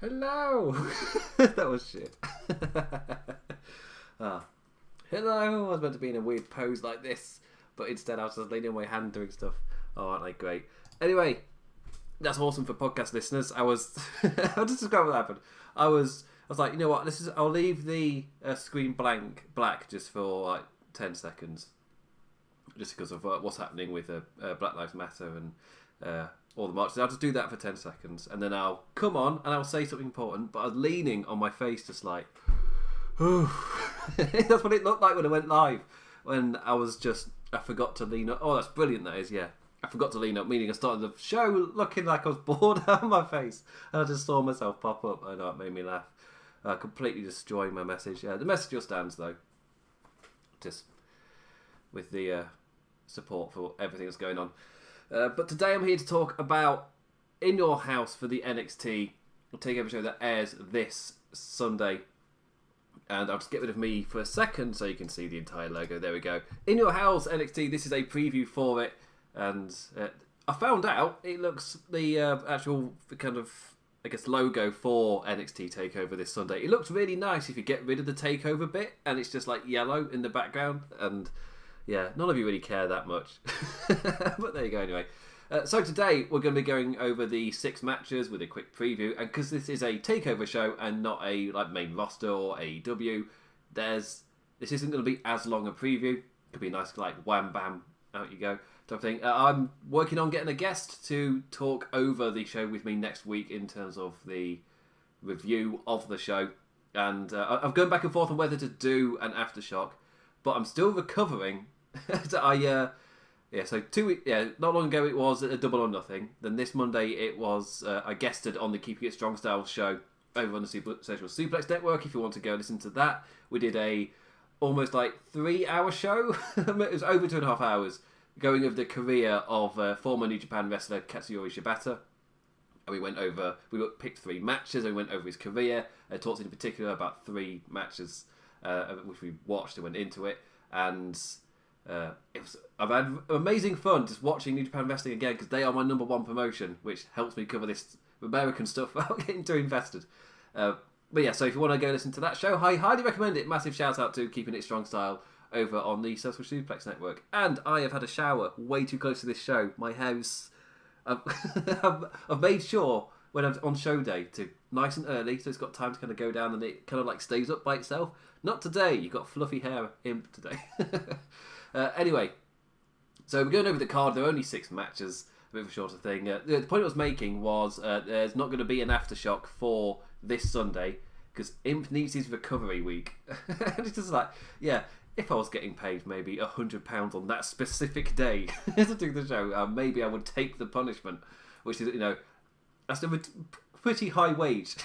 Hello! That was shit. Hello! I was meant to be in a weird pose like this, but instead I was just leaning on my hand doing stuff. Oh, aren't they great? Anyway, that's awesome for podcast listeners. I'll just describe what happened. I was like, you know what? I'll leave the screen black just for like 10 seconds, just because of what's happening with Black Lives Matter and all the marches. I'll just do that for 10 seconds, and then I'll come on and I'll say something important. But I was leaning on my face, just like, that's what it looked like when I went live. When I forgot to lean up. Oh, that's brilliant. That is, yeah. I forgot to lean up, meaning I started the show looking like I was bored out of my face, and I just saw myself pop up. I know, it made me laugh. Completely destroying my message. Yeah, the message still stands though. Just with the support for everything that's going on. But today I'm here to talk about In Your House for the NXT TakeOver show that airs this Sunday. And I'll just get rid of me for a second so you can see the entire logo. There we go. In Your House NXT. This is a preview for it. And I found out it looks the actual kind of, I guess, logo for NXT TakeOver this Sunday. It looks really nice if you get rid of the TakeOver bit and it's just like yellow in the background. And yeah, none of you really care that much. But there you go anyway. So today we're going to be going over the 6 matches with a quick preview. And because this is a TakeOver show and not a like main roster or AEW, this isn't going to be as long a preview. It could be a nice like wham bam, out you go. Thing. I'm working on getting a guest to talk over the show with me next week in terms of the review of the show, and I've gone back and forth on whether to do an aftershock, but I'm still recovering. So not long ago it was a Double or Nothing. Then this Monday it was I guested on the Keeping It Strong Style show over on the Social Suplex Network. If you want to go listen to that, we did a almost like 3-hour show. It was over 2.5 hours. Going over the career of former New Japan wrestler Katsuyori Shibata. And we picked 3 matches and we went over his career. I talked in particular about 3 matches which we watched and went into it. And I've had amazing fun just watching New Japan Wrestling again because they are my number 1 promotion, which helps me cover this American stuff without getting too invested. But yeah, so if you want to go listen to that show, I highly recommend it. Massive shout out to Keeping It Strong Style over on the Social Suplex Network. And I have had a shower way too close to this show. My house, I've made sure when I'm on show day to nice and early, so it's got time to kind of go down and it kind of like stays up by itself. Not today. You've got fluffy hair imp today. Anyway, so we're going over the card. There are only 6 matches, a bit of a shorter thing. The point I was making was there's not going to be an aftershock for this Sunday because Imp needs his recovery week. And it's just like, yeah, if I was getting paid maybe £100 on that specific day to do the show, maybe I would take the punishment, which is, that's a pretty high wage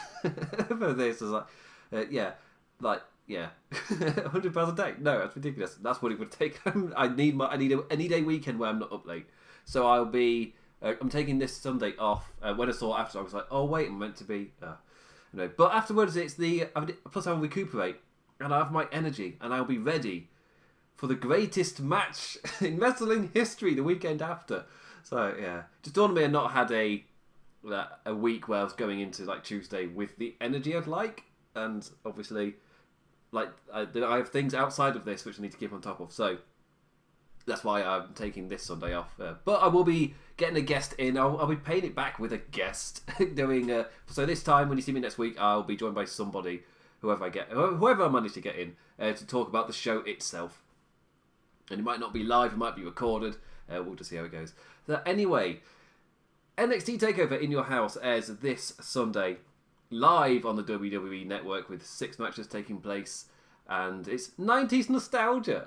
for this. It's like, £100 a day. No, that's ridiculous. That's what it would take. I need a weekend where I'm not up late. So I'm taking this Sunday off. When I saw after, I was like, oh wait, I'm meant to be. But afterwards, plus I'll recuperate. And I have my energy, and I'll be ready for the greatest match in wrestling history the weekend after. So yeah, just dawned on me I not had a week where I was going into like Tuesday with the energy I'd like, and obviously, like I have things outside of this which I need to keep on top of. So that's why I'm taking this Sunday off. But I will be getting a guest in. I'll be paying it back with a guest doing. So this time when you see me next week, I'll be joined by somebody. Whoever I manage to get in to talk about the show itself. And it might not be live, it might be recorded. We'll just see how it goes. So anyway, NXT TakeOver In Your House airs this Sunday live on the WWE Network with 6 matches taking place. And it's 90s nostalgia.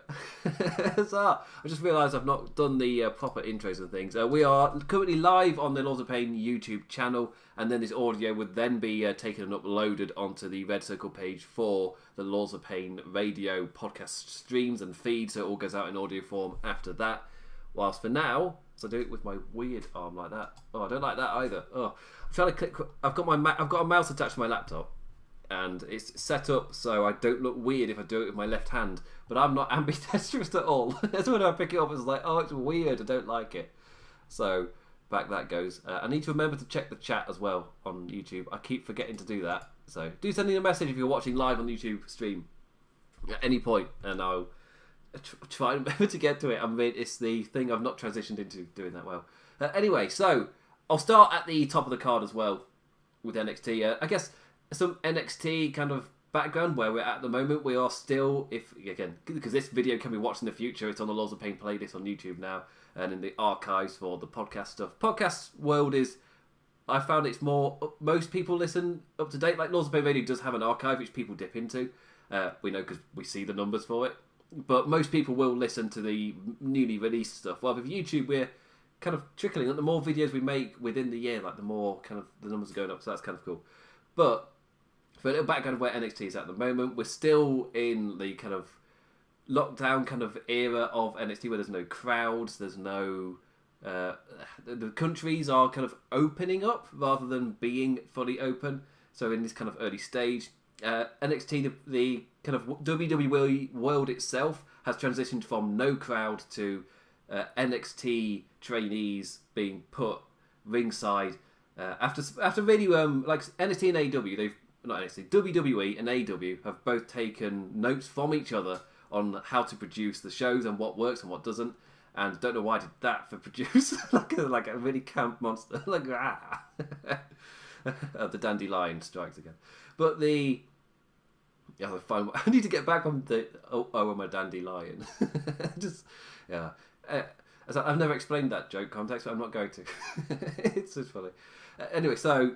So, I just realised I've not done the proper intros and things. We are currently live on the Laws of Pain YouTube channel, and then this audio would then be taken and uploaded onto the RedCircle page for the Laws of Pain radio podcast streams and feeds, so it all goes out in audio form after that. Whilst for now, so I do it with my weird arm like that. Oh, I don't like that either. Oh, I'm trying to click. I've got a mouse attached to my laptop. And it's set up so I don't look weird if I do it with my left hand. But I'm not ambidextrous at all. That's when I pick it up, it's like, oh, it's weird, I don't like it. So back that goes. I need to remember to check the chat as well on YouTube. I keep forgetting to do that. So do send me a message if you're watching live on YouTube stream at any point, and I'll try and remember to get to it. I mean, it's the thing I've not transitioned into doing that well. Anyway, so I'll start at the top of the card as well with NXT. I guess some NXT kind of background where we're at the moment. We are still, because this video can be watched in the future, it's on the Laws of Pain playlist on YouTube now and in the archives for the podcast stuff. Podcast world is, I found it's more, most people listen up to date. Like Laws of Pain Radio does have an archive which people dip into. We know because we see the numbers for it. But most people will listen to the newly released stuff. While with YouTube, we're kind of trickling. The more videos we make within the year, like the more kind of the numbers are going up. So that's kind of cool. But for a little background of where NXT is at the moment, we're still in the kind of lockdown kind of era of NXT where there's no crowds, there's no... the countries are kind of opening up rather than being fully open. So in this kind of early stage, NXT, the kind of WWE world itself, has transitioned from no crowd to NXT trainees being put ringside. After really, like NXT and AEW, not NXT, WWE and AEW have both taken notes from each other on how to produce the shows and what works and what doesn't. And don't know why I did that for produce, like a really camp monster, the dandelion strikes again. But I need to get back on the I'm a dandelion. I've never explained that joke context, but I'm not going to. It's just funny. Anyway, so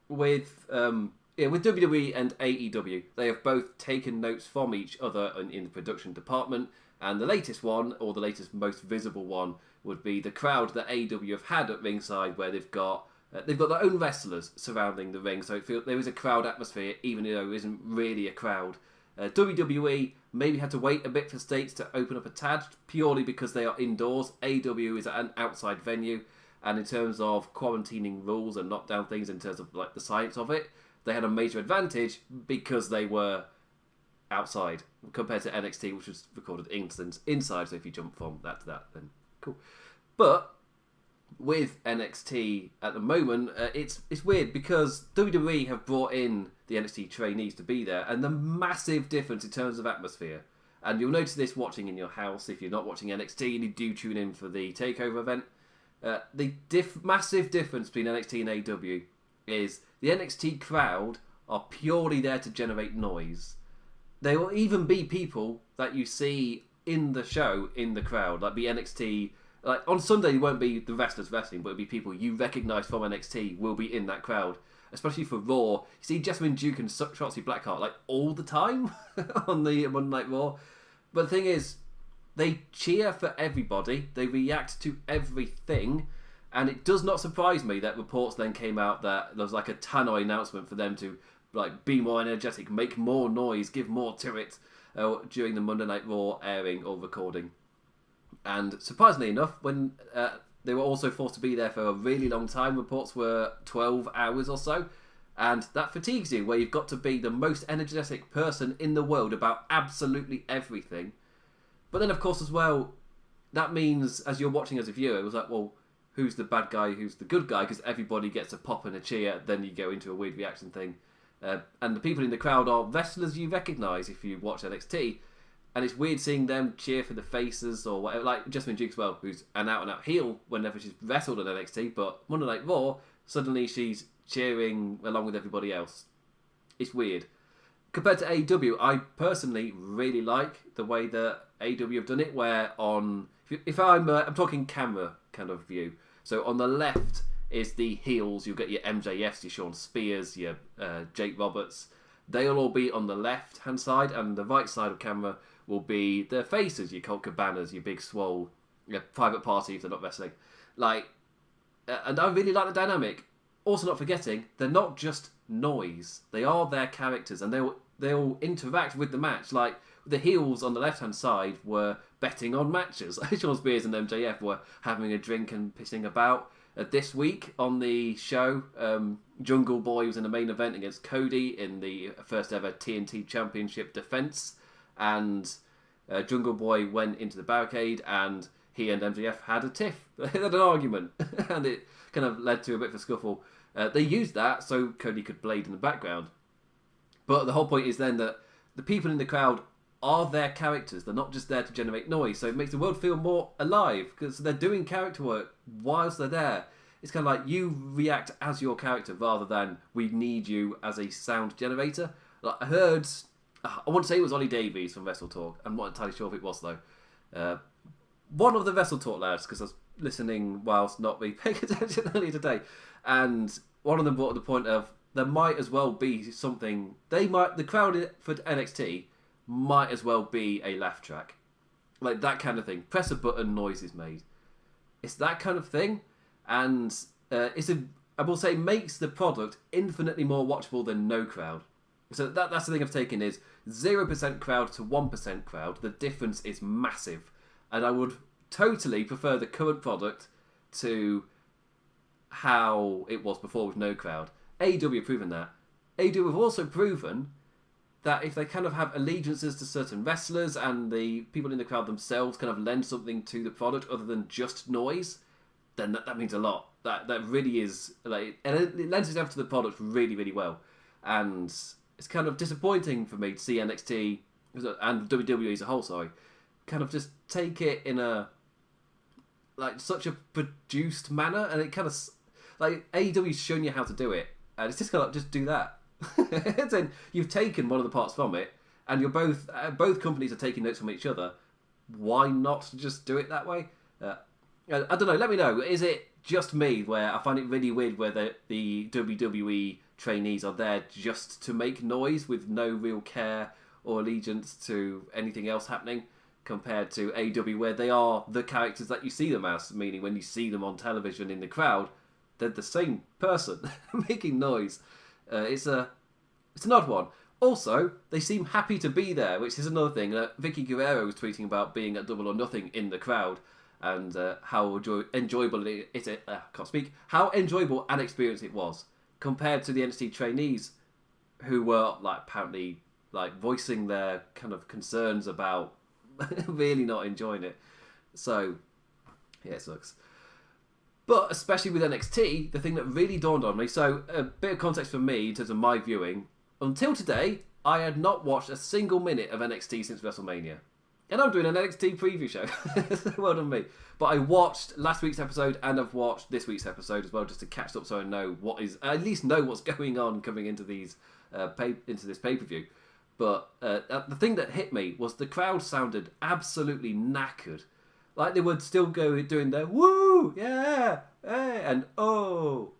with WWE and AEW, they have both taken notes from each other in the production department, and the latest one, or the latest most visible one, would be the crowd that AEW have had at ringside, where they've got their own wrestlers surrounding the ring, so there is a crowd atmosphere, even though there isn't really a crowd. WWE maybe had to wait a bit for states to open up a tad, purely because they are indoors. AEW is at an outside venue, and in terms of quarantining rules and knockdown things, in terms of like the science of it, they had a major advantage because they were outside compared to NXT, which was recorded inside. So if you jump from that to that, then cool. But with NXT at the moment, it's weird because WWE have brought in the NXT trainees to be there, and the massive difference in terms of atmosphere. And you'll notice this watching in your house if you're not watching NXT and you do tune in for the TakeOver event. The massive difference between NXT and AEW is the NXT crowd are purely there to generate noise. There will even be people that you see in the show in the crowd, like the NXT. Like on Sunday, it won't be the wrestlers wrestling, but it'll be people you recognise from NXT will be in that crowd. Especially for Raw, you see Jessamine Duke and Shotzi Blackheart like all the time on the Monday Night Raw. But the thing is, they cheer for everybody. They react to everything. And it does not surprise me that reports then came out that there was like a tannoy announcement for them to like be more energetic, make more noise, give more to it during the Monday Night Raw airing or recording. And surprisingly enough, when they were also forced to be there for a really long time, reports were 12 hours or so. And that fatigues you, where you've got to be the most energetic person in the world about absolutely everything. But then, of course, as well, that means, as you're watching as a viewer, it was like, well, who's the bad guy, who's the good guy? Because everybody gets a pop and a cheer, then you go into a weird reaction thing. And the people in the crowd are wrestlers you recognise if you watch NXT. And it's weird seeing them cheer for the faces or whatever. Like Jessamine Duke as well, who's an out-and-out heel whenever she's wrestled on NXT. But Monday Night Raw, suddenly she's cheering along with everybody else. It's weird. Compared to AEW, I personally really like the way that AEW have done it, where if I'm talking camera kind of view. So on the left is the heels. You'll get your MJFs, your Sean Spears, your Jake Roberts. They'll all be on the left-hand side, and the right side of camera will be the faces, your Colt Cabanas, your Big Swole, your Private Party if they're not wrestling. And I really like the dynamic. Also not forgetting, they're not just noise. They are their characters, and they'll interact with the match. Like, the heels on the left-hand side were betting on matches. Sean Spears and MJF were having a drink and pissing about. This week on the show, Jungle Boy was in the main event against Cody in the first ever TNT Championship defense, and Jungle Boy went into the barricade and he and MJF had a tiff. They had an argument, and it kind of led to a bit of a scuffle. They used that so Cody could blade in the background. But the whole point is then that the people in the crowd are their characters. They're not just there to generate noise. So it makes the world feel more alive because they're doing character work whilst they're there. It's kind of like you react as your character rather than we need you as a sound generator. Like I heard, I want to say it was Ollie Davies from Wrestle Talk. I'm not entirely sure if it was though. One of the Wrestle Talk lads, because I was listening whilst not being paying attention earlier today, and one of them brought up the point of there might as well be something. The crowd for NXT might as well be a laugh track, like that kind of thing. Press a button, noise is made. It's that kind of thing, and I will say makes the product infinitely more watchable than no crowd. So that's the thing I've taken is 0% crowd to 1% crowd. The difference is massive, and I would totally prefer the current product to how it was before with no crowd. AEW have proven that. AEW have also proven that if they kind of have allegiances to certain wrestlers and the people in the crowd themselves kind of lend something to the product other than just noise, then that means a lot. That really is, like, and it lends itself to the product really, really well. And it's kind of disappointing for me to see NXT and WWE as a whole, kind of just take it in a like such a produced manner, and it kind of like AEW's shown you how to do it, and it's just kind of like, just do that. Then you've taken one of the parts from it, and you're both companies are taking notes from each other. Why not just do it that way? I don't know. Let me know. Is it just me where I find it really weird where the WWE trainees are there just to make noise with no real care or allegiance to anything else happening, compared to AEW where they are the characters that you see them as, meaning when you see them on television in the crowd, they're the same person making noise. It's an odd one. Also, they seem happy to be there, which is another thing. Vicky Guerrero was tweeting about being at Double or Nothing in the crowd, and how enjoyable how enjoyable an experience it was compared to the NXT trainees, who were like apparently like voicing their kind of concerns about really not enjoying it. So yeah, it sucks. But especially with NXT, the thing that really dawned on me, so a bit of context for me in terms of my viewing, until today, I had not watched a single minute of NXT since WrestleMania. And I'm doing an NXT preview show. Well done me. But I watched last week's episode and I've watched this week's episode as well, just to catch up so I know at least know what's going on coming into these into this pay-per-view. But the thing that hit me was the crowd sounded absolutely knackered. Like they would still go doing their woo, yeah, hey, and oh,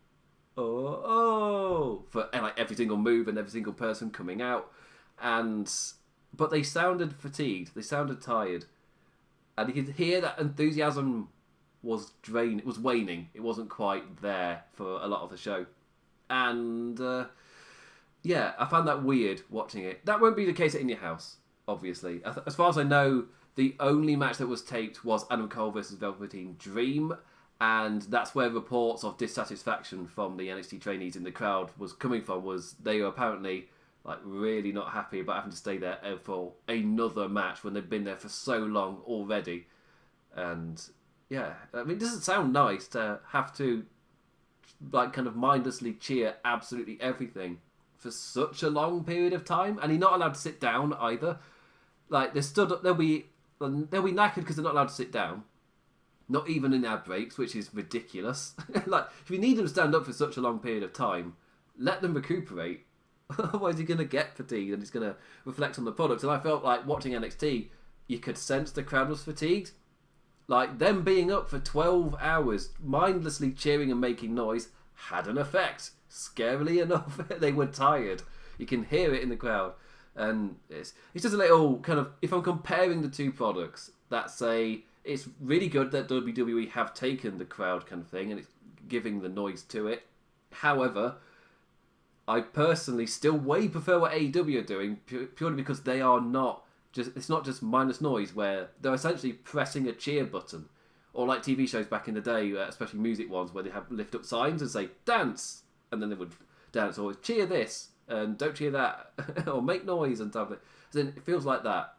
for and like every single move and every single person coming out, but they sounded fatigued, they sounded tired, and you could hear that enthusiasm was it was waning. It wasn't quite there for a lot of the show, and yeah, I found that weird watching it. That won't be the case at In Your House, obviously. As far as I know, the only match that was taped was Adam Cole versus Velveteen Dream, and that's where reports of dissatisfaction from the NXT trainees in the crowd was coming from, was they were apparently like really not happy about having to stay there for another match when they've been there for so long already. And yeah, I mean, it doesn't sound nice to have to like kind of mindlessly cheer absolutely everything for such a long period of time, and you're not allowed to sit down either. Like they'll be knackered because they're not allowed to sit down, not even in ad breaks, which is ridiculous. Like if you need them to stand up for such a long period of time, let them recuperate. Otherwise you're going to get fatigued and it's going to reflect on the product. And I felt like watching NXT, you could sense the crowd was fatigued. Like them being up for 12 hours mindlessly cheering and making noise had an effect. Scarily enough, they were tired. You can hear it in the crowd. And it's just a little kind of, if I'm comparing the two products, it's really good that WWE have taken the crowd kind of thing and it's giving the noise to it. However, I personally still way prefer what AEW are doing, purely because they are not just, it's not just mindless noise where they're essentially pressing a cheer button, or like TV shows back in the day, especially music ones, where they have lift up signs and say dance, and then they would dance, or cheer this and don't cheer that, or make noise and stuff. So then it feels like that,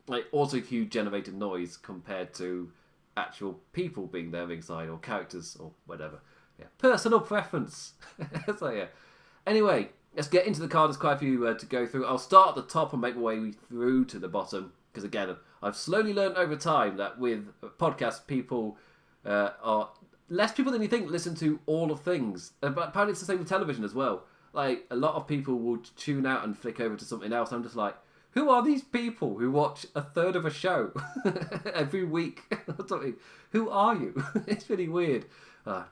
like auto-cue generated noise compared to actual people being there ringside, or characters, or whatever. Yeah, personal preference. So yeah. Anyway, let's get into the card. There's quite a few to go through. I'll start at the top and make my way through to the bottom, because again, I've slowly learned over time that with podcasts, people are less people than you think listen to all of things. But apparently it's the same with television as well. Like, a lot of people will tune out and flick over to something else. I'm just like, who are these people who watch a third of a show every week or something? Who are you? It's really weird. To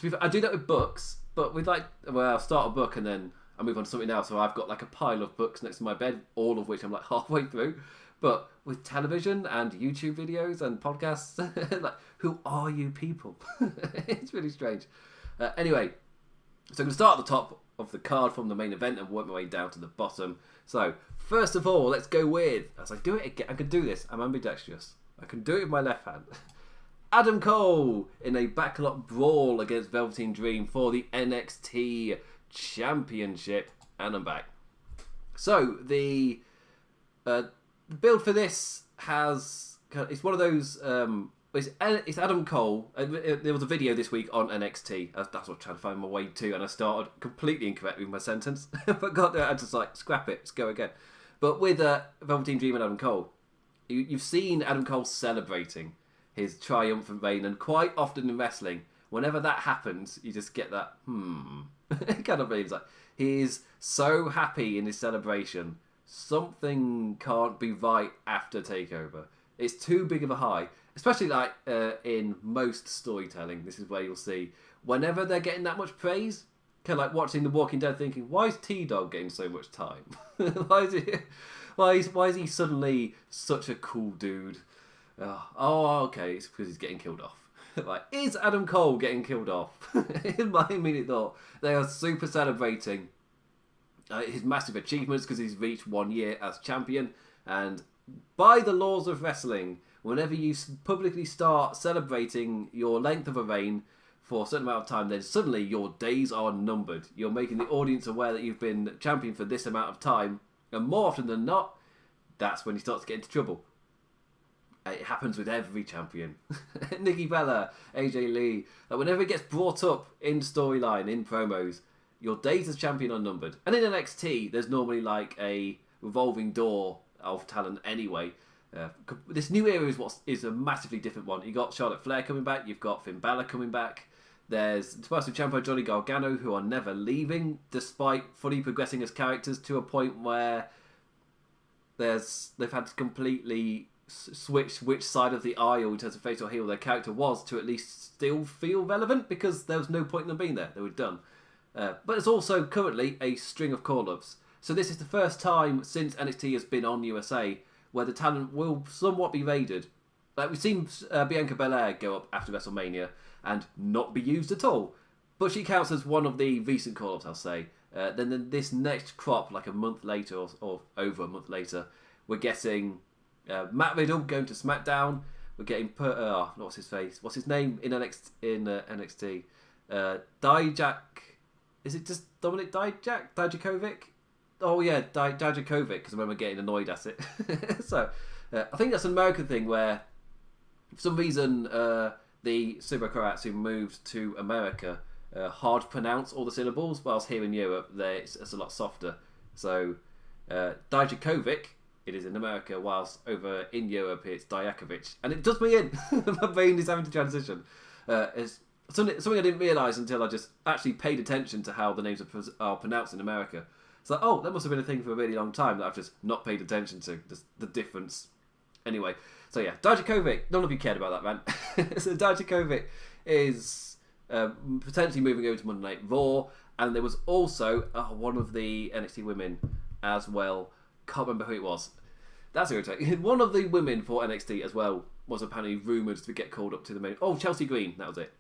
be fair, I do that with books, but with I'll start a book and then I move on to something else. So I've got like a pile of books next to my bed, all of which I'm like halfway through. But with television and YouTube videos and podcasts, like, who are you people? It's really strange. Anyway, so I'm going to start at the top of the card from the main event and work my way down to the bottom. So, first of all, let's go with, as I do it again, I can do this, I'm ambidextrous. I can do it with my left hand. Adam Cole in a backlot brawl against Velveteen Dream for the NXT Championship. And I'm back. So, the build for this it's one of those, it's Adam Cole. There was a video this week on NXT. That's what I'm trying to find my way to, and I started completely incorrect with my sentence. But got there, I just scrap it, let's go again. But with Velveteen Dream and Adam Cole, you've seen Adam Cole celebrating his triumphant reign, and quite often in wrestling, whenever that happens, you just get that It kind of means like he's so happy in his celebration. Something can't be right after TakeOver. It's too big of a high. Especially in most storytelling, this is where you'll see whenever they're getting that much praise, kind of like watching The Walking Dead, thinking, "Why is T-Dog getting so much time? Why is he suddenly such a cool dude? Okay, it's because he's getting killed off." Like, is Adam Cole getting killed off? In my immediate thought, they are super celebrating his massive achievements because he's reached 1 year as champion, and by the laws of wrestling, whenever you publicly start celebrating your length of a reign for a certain amount of time, then suddenly your days are numbered. You're making the audience aware that you've been champion for this amount of time, and more often than not, that's when you start to get into trouble. It happens with every champion. Nikki Bella, AJ Lee, whenever it gets brought up in storyline, in promos, your days as champion are numbered. And in NXT, there's normally like a revolving door of talent anyway. This new era is a massively different one. You got Charlotte Flair coming back. You've got Finn Balor coming back. There's Tommaso Ciampa, Johnny Gargano, who are never leaving, despite fully progressing as characters to a point where they've had to completely switch which side of the aisle in terms of face or heel their character was to at least still feel relevant, because there was no point in them being there. They were done. But it's also currently a string of call-ups. So this is the first time since NXT has been on USA where the talent will somewhat be raided. Like, we've seen Bianca Belair go up after WrestleMania and not be used at all. But she counts as one of the recent call-ups, I'll say. Then this next crop, like a month later or over a month later, we're getting Matt Riddle going to SmackDown. We're getting what's his face? What's his name in NXT? Dijak. Is it just Dominic Dijakovic? Oh yeah, Dijakovic, because I remember getting annoyed at it. So, I think that's an American thing where, for some reason, the Super Croats who moved to America hard to pronounce all the syllables, whilst here in Europe it's a lot softer. So, Dijakovic, it is in America, whilst over in Europe it's Dijakovic. And it does me in. My brain is having to transition. It's something I didn't realise until I just actually paid attention to how the names are pronounced in America. It's like, oh, that must have been a thing for a really long time that I've just not paid attention to, just the difference. Anyway, so yeah, Dijakovic, none of you cared about that, man. So Dijakovic is potentially moving over to Monday Night Raw, and there was also one of the NXT women as well. Can't remember who it was. That's irritating. One of the women for NXT as well was apparently rumoured to get called up to the main... Oh, Chelsea Green, that was it.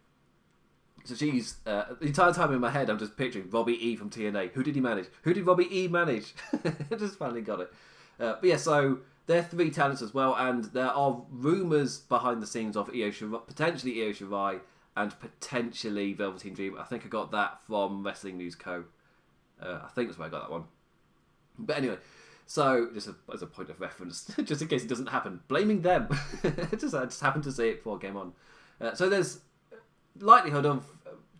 So she's, the entire time in my head, I'm just picturing Robbie E from TNA. Who did he manage? Who did Robbie E manage? I just finally got it. But yeah, so they're three talents as well, and there are rumours behind the scenes of potentially Io Shirai and potentially Velveteen Dream. I think I got that from Wrestling News Co. I think that's where I got that one. But anyway, So, just as a point of reference, just in case it doesn't happen, blaming them. I just happened to say it before I came on. So there's likelihood of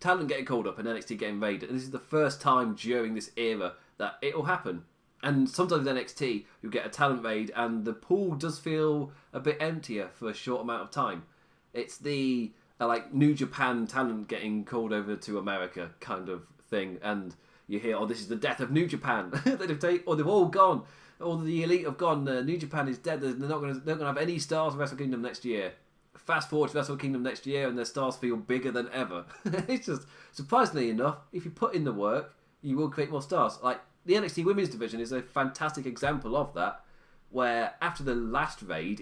talent getting called up and NXT getting raided. And this is the first time during this era that it will happen. And sometimes with NXT, you get a talent raid and the pool does feel a bit emptier for a short amount of time. It's the like New Japan talent getting called over to America kind of thing. And you hear, oh, this is the death of New Japan. They've all gone. All the elite have gone. New Japan is dead. They're not going to have any stars in Wrestle Kingdom next year. Fast forward to Wrestle Kingdom next year and their stars feel bigger than ever. It's just, surprisingly enough, if you put in the work, you will create more stars. Like, the NXT Women's Division is a fantastic example of that, where after the last raid,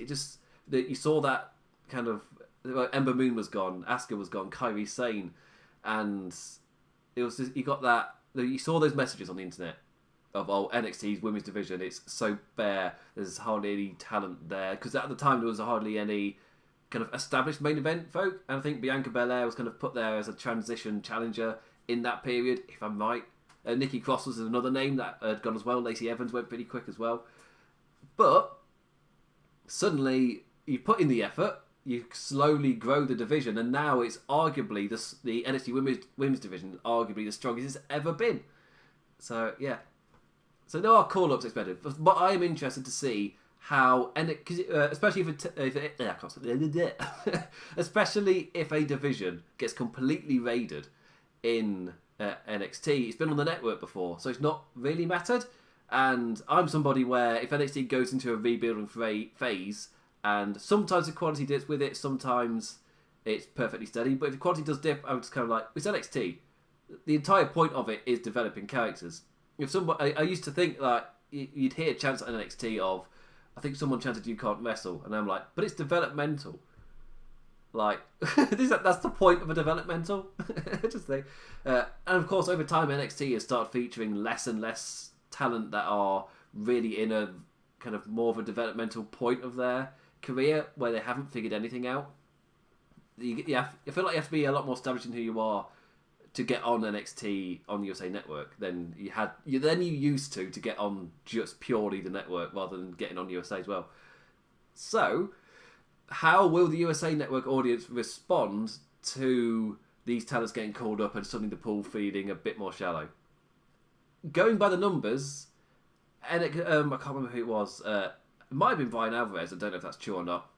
you saw that kind of, Ember Moon was gone, Asuka was gone, Kairi Sane, and it was just, you saw those messages on the internet of, oh, NXT's Women's Division, it's so bare, there's hardly any talent there, because at the time there was hardly any kind of established main event folk, and I think Bianca Belair was kind of put there as a transition challenger in that period, if I'm right. Nikki Cross was another name that had gone as well. Lacey Evans went pretty quick as well. But suddenly you put in the effort, you slowly grow the division, and now it's arguably the NXT Women's Division, arguably the strongest it's ever been. So yeah, so there are call-ups expected, but I am interested to see how, especially especially if a division gets completely raided in NXT. It's been on the network before, so it's not really mattered. And I'm somebody where if NXT goes into a rebuilding phase, and sometimes the quality dips with it, sometimes it's perfectly steady. But if the quality does dip, I'm just kind of like, it's NXT. The entire point of it is developing characters. If somebody, I used to think that you'd hear chants at NXT of, I think someone chanted, "You can't wrestle," and I'm like, but it's developmental. Like, that's the point of a developmental just thing. And of course, over time, NXT has started featuring less and less talent that are really in a kind of more of a developmental point of their career where they haven't figured anything out. I feel like you have to be a lot more established in who you are to get on NXT on the USA Network than you used to get on just purely the network rather than getting on USA as well. So, how will the USA Network audience respond to these talents getting called up and suddenly the pool feeling a bit more shallow? Going by the numbers, I can't remember who it was. It might have been Brian Alvarez. I don't know if that's true or not.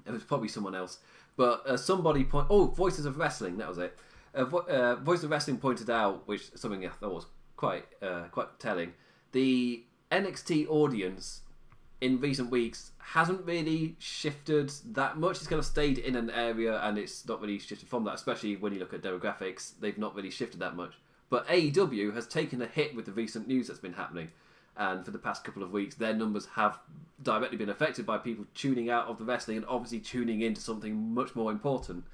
It was probably someone else. But somebody Voices of Wrestling, that was it. Voice of Wrestling pointed out, which something I thought was quite telling, the NXT audience in recent weeks hasn't really shifted that much. It's kind of stayed in an area and it's not really shifted from that, especially when you look at demographics. They've not really shifted that much. But AEW has taken a hit with the recent news that's been happening. And for the past couple of weeks, their numbers have directly been affected by people tuning out of the wrestling and obviously tuning into something much more important.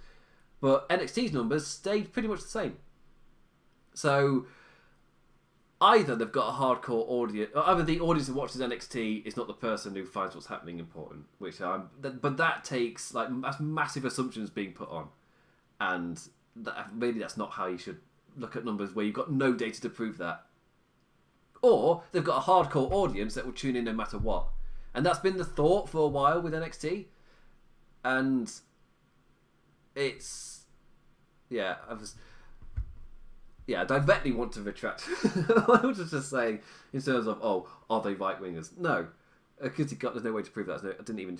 But NXT's numbers stayed pretty much the same. So either they've got a hardcore audience, or either the audience that watches NXT is not the person who finds what's happening important. But that takes that's massive assumptions being put on, and that's not how you should look at numbers where you've got no data to prove that. Or they've got a hardcore audience that will tune in no matter what, and that's been the thought for a while with NXT, and it's I directly want to retract what I was just saying in terms of, are they right wingers? No, because there's no way to prove that.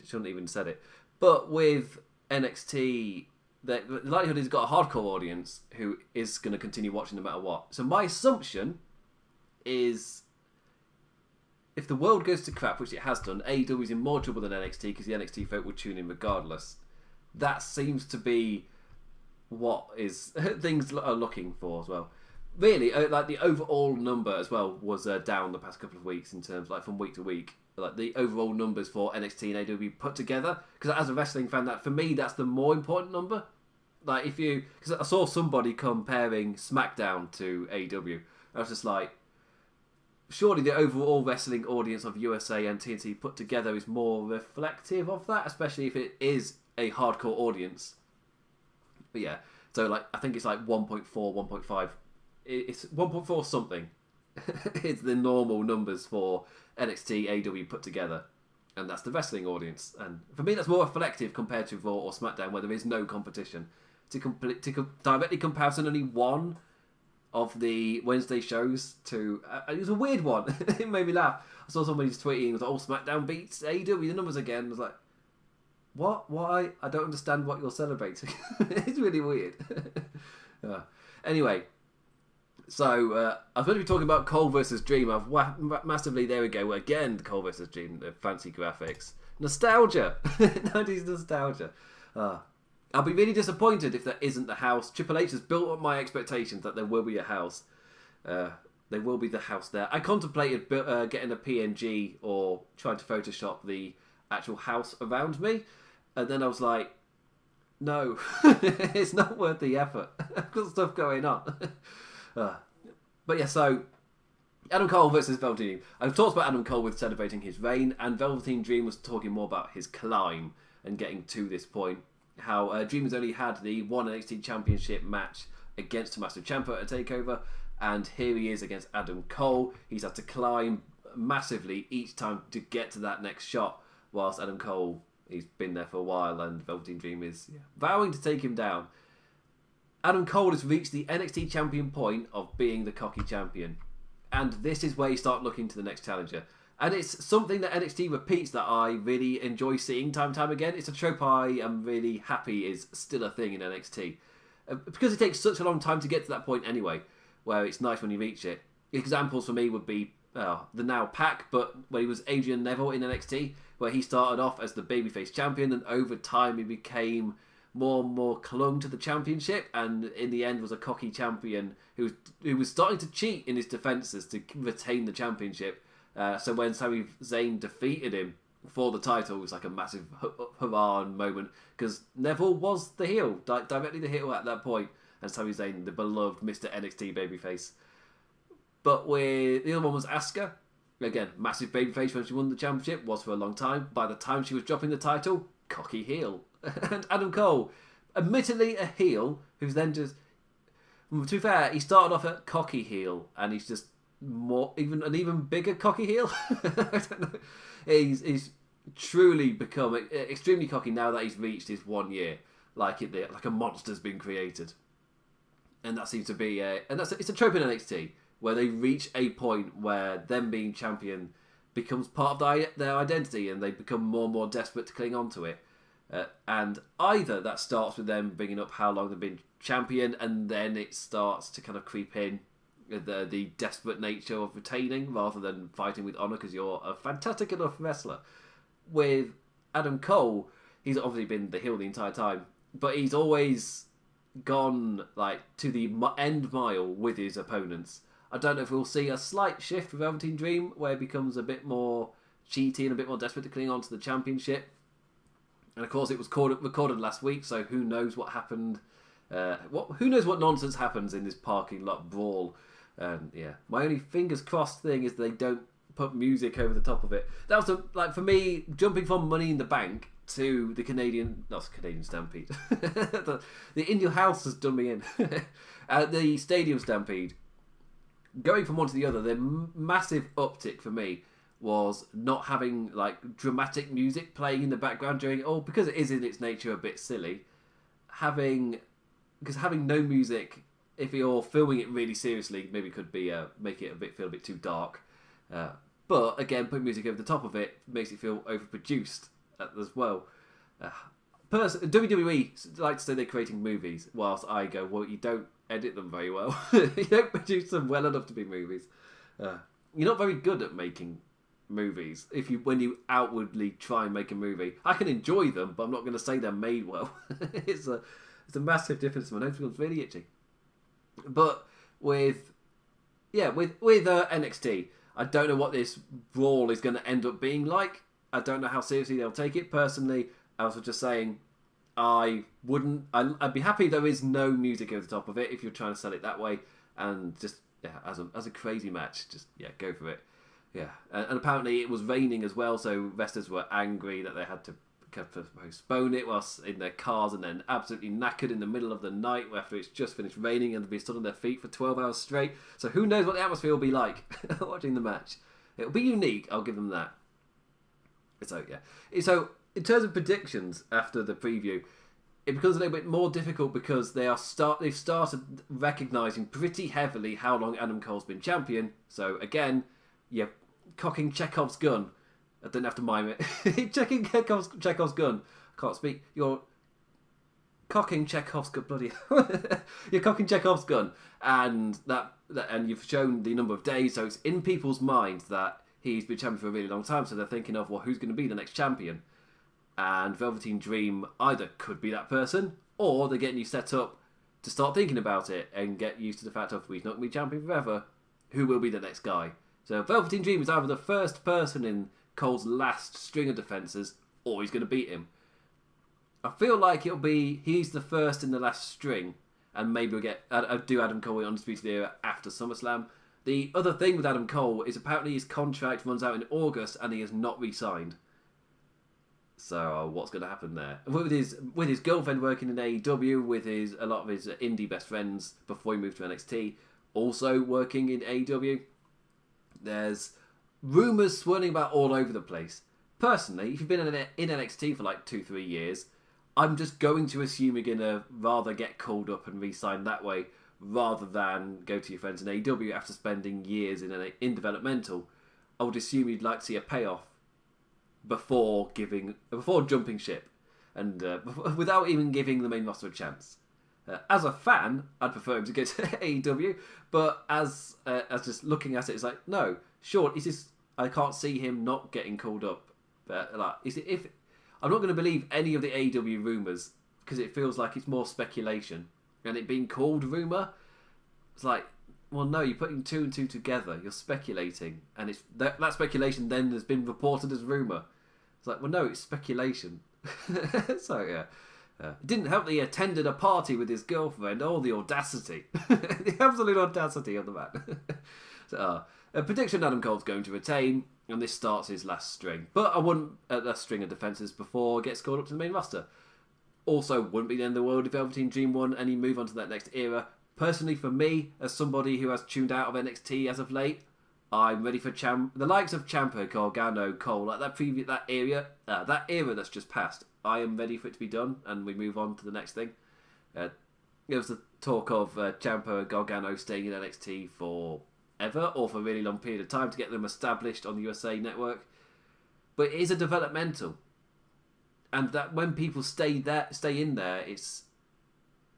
Shouldn't even said it. But with NXT, the likelihood is got a hardcore audience who is going to continue watching no matter what. So my assumption is, if the world goes to crap, which it has done, AEW is in more trouble than NXT because the NXT folk will tune in regardless. That seems to be what is things are looking for as well. Really, the overall number as well was down the past couple of weeks in terms from week to week. Like the overall numbers for NXT and AEW put together. Because as a wrestling fan, that for me that's the more important number. Because I saw somebody comparing SmackDown to AEW, I was just like, surely the overall wrestling audience of USA and TNT put together is more reflective of that, especially if it is a hardcore audience. But yeah, so I think it's 1.4, 1.5. It's 1.4 something. it's the normal numbers for NXT AW put together, and that's the wrestling audience. And for me, that's more reflective compared to Raw or SmackDown, where there is no competition. Directly comparison, only one of the Wednesday shows to... it was a weird one. It made me laugh. I saw somebody's tweeting, it was like, SmackDown beats AEW, the numbers again. I was like, what? Why? I don't understand what you're celebrating. It's really weird. Anyway, so I was going to be talking about Cole versus Dream. I've massively, there we go, again, Cole versus Dream, the fancy graphics. Nostalgia. 90s nostalgia. I'll be really disappointed if there isn't the house. Triple H has built up my expectations that there will be a house. There will be the house there. I contemplated getting a PNG or trying to Photoshop the actual house around me. And then I was like, no, it's not worth the effort. I've got stuff going on. But yeah, so Adam Cole versus Velveteen Dream. I've talked about Adam Cole with celebrating his reign, and Velveteen Dream was talking more about his climb and getting to this point. How Dream has only had the one NXT Championship match against Tommaso Ciampa at a TakeOver, and here he is against Adam Cole. He's had to climb massively each time to get to that next shot, whilst Adam Cole, he's been there for a while, and Velveteen Dream is vowing to take him down. Adam Cole has reached the NXT champion point of being the cocky champion, and this is where you start looking to the next challenger. And it's something that NXT repeats that I really enjoy seeing time and time again. It's a trope I am really happy is still a thing in NXT. Because it takes such a long time to get to that point anyway, where it's nice when you reach it. Examples for me would be the now Pac, but when he was Adrian Neville in NXT, where he started off as the babyface champion, and over time he became more and more clung to the championship, and in the end was a cocky champion who was starting to cheat in his defences to retain the championship. So when Sami Zayn defeated him for the title, it was like a massive hurrah moment, because Neville was the heel, directly the heel at that point, and Sami Zayn, the beloved Mr. NXT babyface. But the other one was Asuka. Again, massive babyface when she won the championship, was for a long time. By the time she was dropping the title, cocky heel. And Adam Cole, admittedly a heel, who's then just... To be fair, he started off at cocky heel, and he's just an even bigger cocky heel. I don't know. He's truly become extremely cocky now that he's reached his 1 year, like a monster's been created, and that seems to be it's a trope in NXT where they reach a point where them being champion becomes part of their identity, and they become more and more desperate to cling on to it. And either that starts with them bringing up how long they've been champion, and then it starts to kind of creep in the desperate nature of retaining rather than fighting with honour because you're a fantastic enough wrestler. With Adam Cole, he's obviously been the heel the entire time, but he's always gone like to the end mile with his opponents. I don't know if we'll see a slight shift with Velveteen Dream where he becomes a bit more cheaty and a bit more desperate to cling on to the championship. And of course it was recorded last week, so who knows what happened. Who knows what nonsense happens in this parking lot brawl. My only fingers crossed thing is they don't put music over the top of it. That was for me, jumping from Money in the Bank to the Canadian Stampede. The In Your House has done me in. The Stadium Stampede. Going from one to the other, the massive uptick for me was not having like dramatic music playing in the background during because it is in its nature a bit silly. Having no music, if you're filming it really seriously, maybe could be make it feel a bit too dark. But again, putting music over the top of it makes it feel overproduced as well. WWE like to say they're creating movies, whilst I go, well, you don't edit them very well. You don't produce them well enough to be movies. You're not very good at making movies. When you outwardly try and make a movie, I can enjoy them, but I'm not going to say they're made well. It's a massive difference. My nose feels really itchy. But with NXT, I don't know what this brawl is going to end up being like. I don't know how seriously they'll take it. Personally, I was just saying, I'd be happy there is no music over the top of it if you're trying to sell it that way, and just as a crazy match, just go for it. Yeah, and apparently it was raining as well, so wrestlers were angry that they had to have to postpone it whilst in their cars and then absolutely knackered in the middle of the night after it's just finished raining and they'll be stood on their feet for 12 hours straight. So who knows what the atmosphere will be like watching the match. It'll be unique, I'll give them that. So, yeah. So, in terms of predictions after the preview, it becomes a little bit more difficult because they've started recognising pretty heavily how long Adam Cole's been champion. So, again, you're cocking Chekhov's gun. I don't have to mime it. Checking Chekhov's gun. I can't speak. You're cocking Chekhov's gun. Bloody you're cocking Chekhov's gun. And and you've shown the number of days, so it's in people's minds that he's been champion for a really long time, so they're thinking of, well, who's going to be the next champion? And Velveteen Dream either could be that person, or they're getting you set up to start thinking about it and get used to the fact of, he's not going to be champion forever, who will be the next guy? So Velveteen Dream is either the first person in Cole's last string of defences, or he's going to beat him. I feel like he's the first in the last string, and maybe we'll get do Adam Cole in Undisputed Era after SummerSlam. The other thing with Adam Cole is apparently his contract runs out in August and he is not re-signed. So what's going to happen there? With his girlfriend working in AEW, with a lot of his indie best friends before he moved to NXT, also working in AEW, there's rumours swirling about all over the place. Personally, if you've been in NXT for like 2-3 years, I'm just going to assume you're going to rather get called up and re-signed that way, rather than go to your friends in AEW after spending years in developmental. I would assume you'd like to see a payoff before jumping ship, and without even giving the main roster a chance. As a fan, I'd prefer him to go to AEW, but as just looking at it, it's like, no, sure, I can't see him not getting called up. If I'm not going to believe any of the AEW rumours, because it feels like it's more speculation. And it being called rumour, it's like, well, no, you're putting 2 and 2 together. You're speculating, and it's that speculation then has been reported as rumour. It's like, well, no, it's speculation. So yeah, it didn't help that he attended a party with his girlfriend. Oh, the audacity, the absolute audacity of the man. So, a prediction: Adam Cole's going to retain, and this starts his last string. But I wouldn't last string of defences before gets called up to the main roster. Also, wouldn't be the end of the world if Velveteen Dream won and he move on to that next era. Personally, for me, as somebody who has tuned out of NXT as of late, I'm ready for the likes of Ciampa, Gargano, Cole, like that era that's just passed. I am ready for it to be done, and we move on to the next thing. There was the talk of Ciampa and Gargano staying in NXT forever, or for a really long period of time to get them established on the USA Network. But it is a developmental. And that when people stay in there, it's,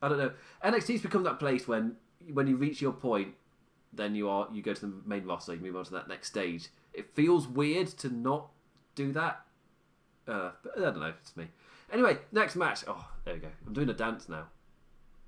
I don't know. NXT's become that place when you reach your point, then you go to the main roster, you move on to that next stage. It feels weird to not do that. I don't know. It's me. Anyway, next match. Oh, there we go. I'm doing a dance now.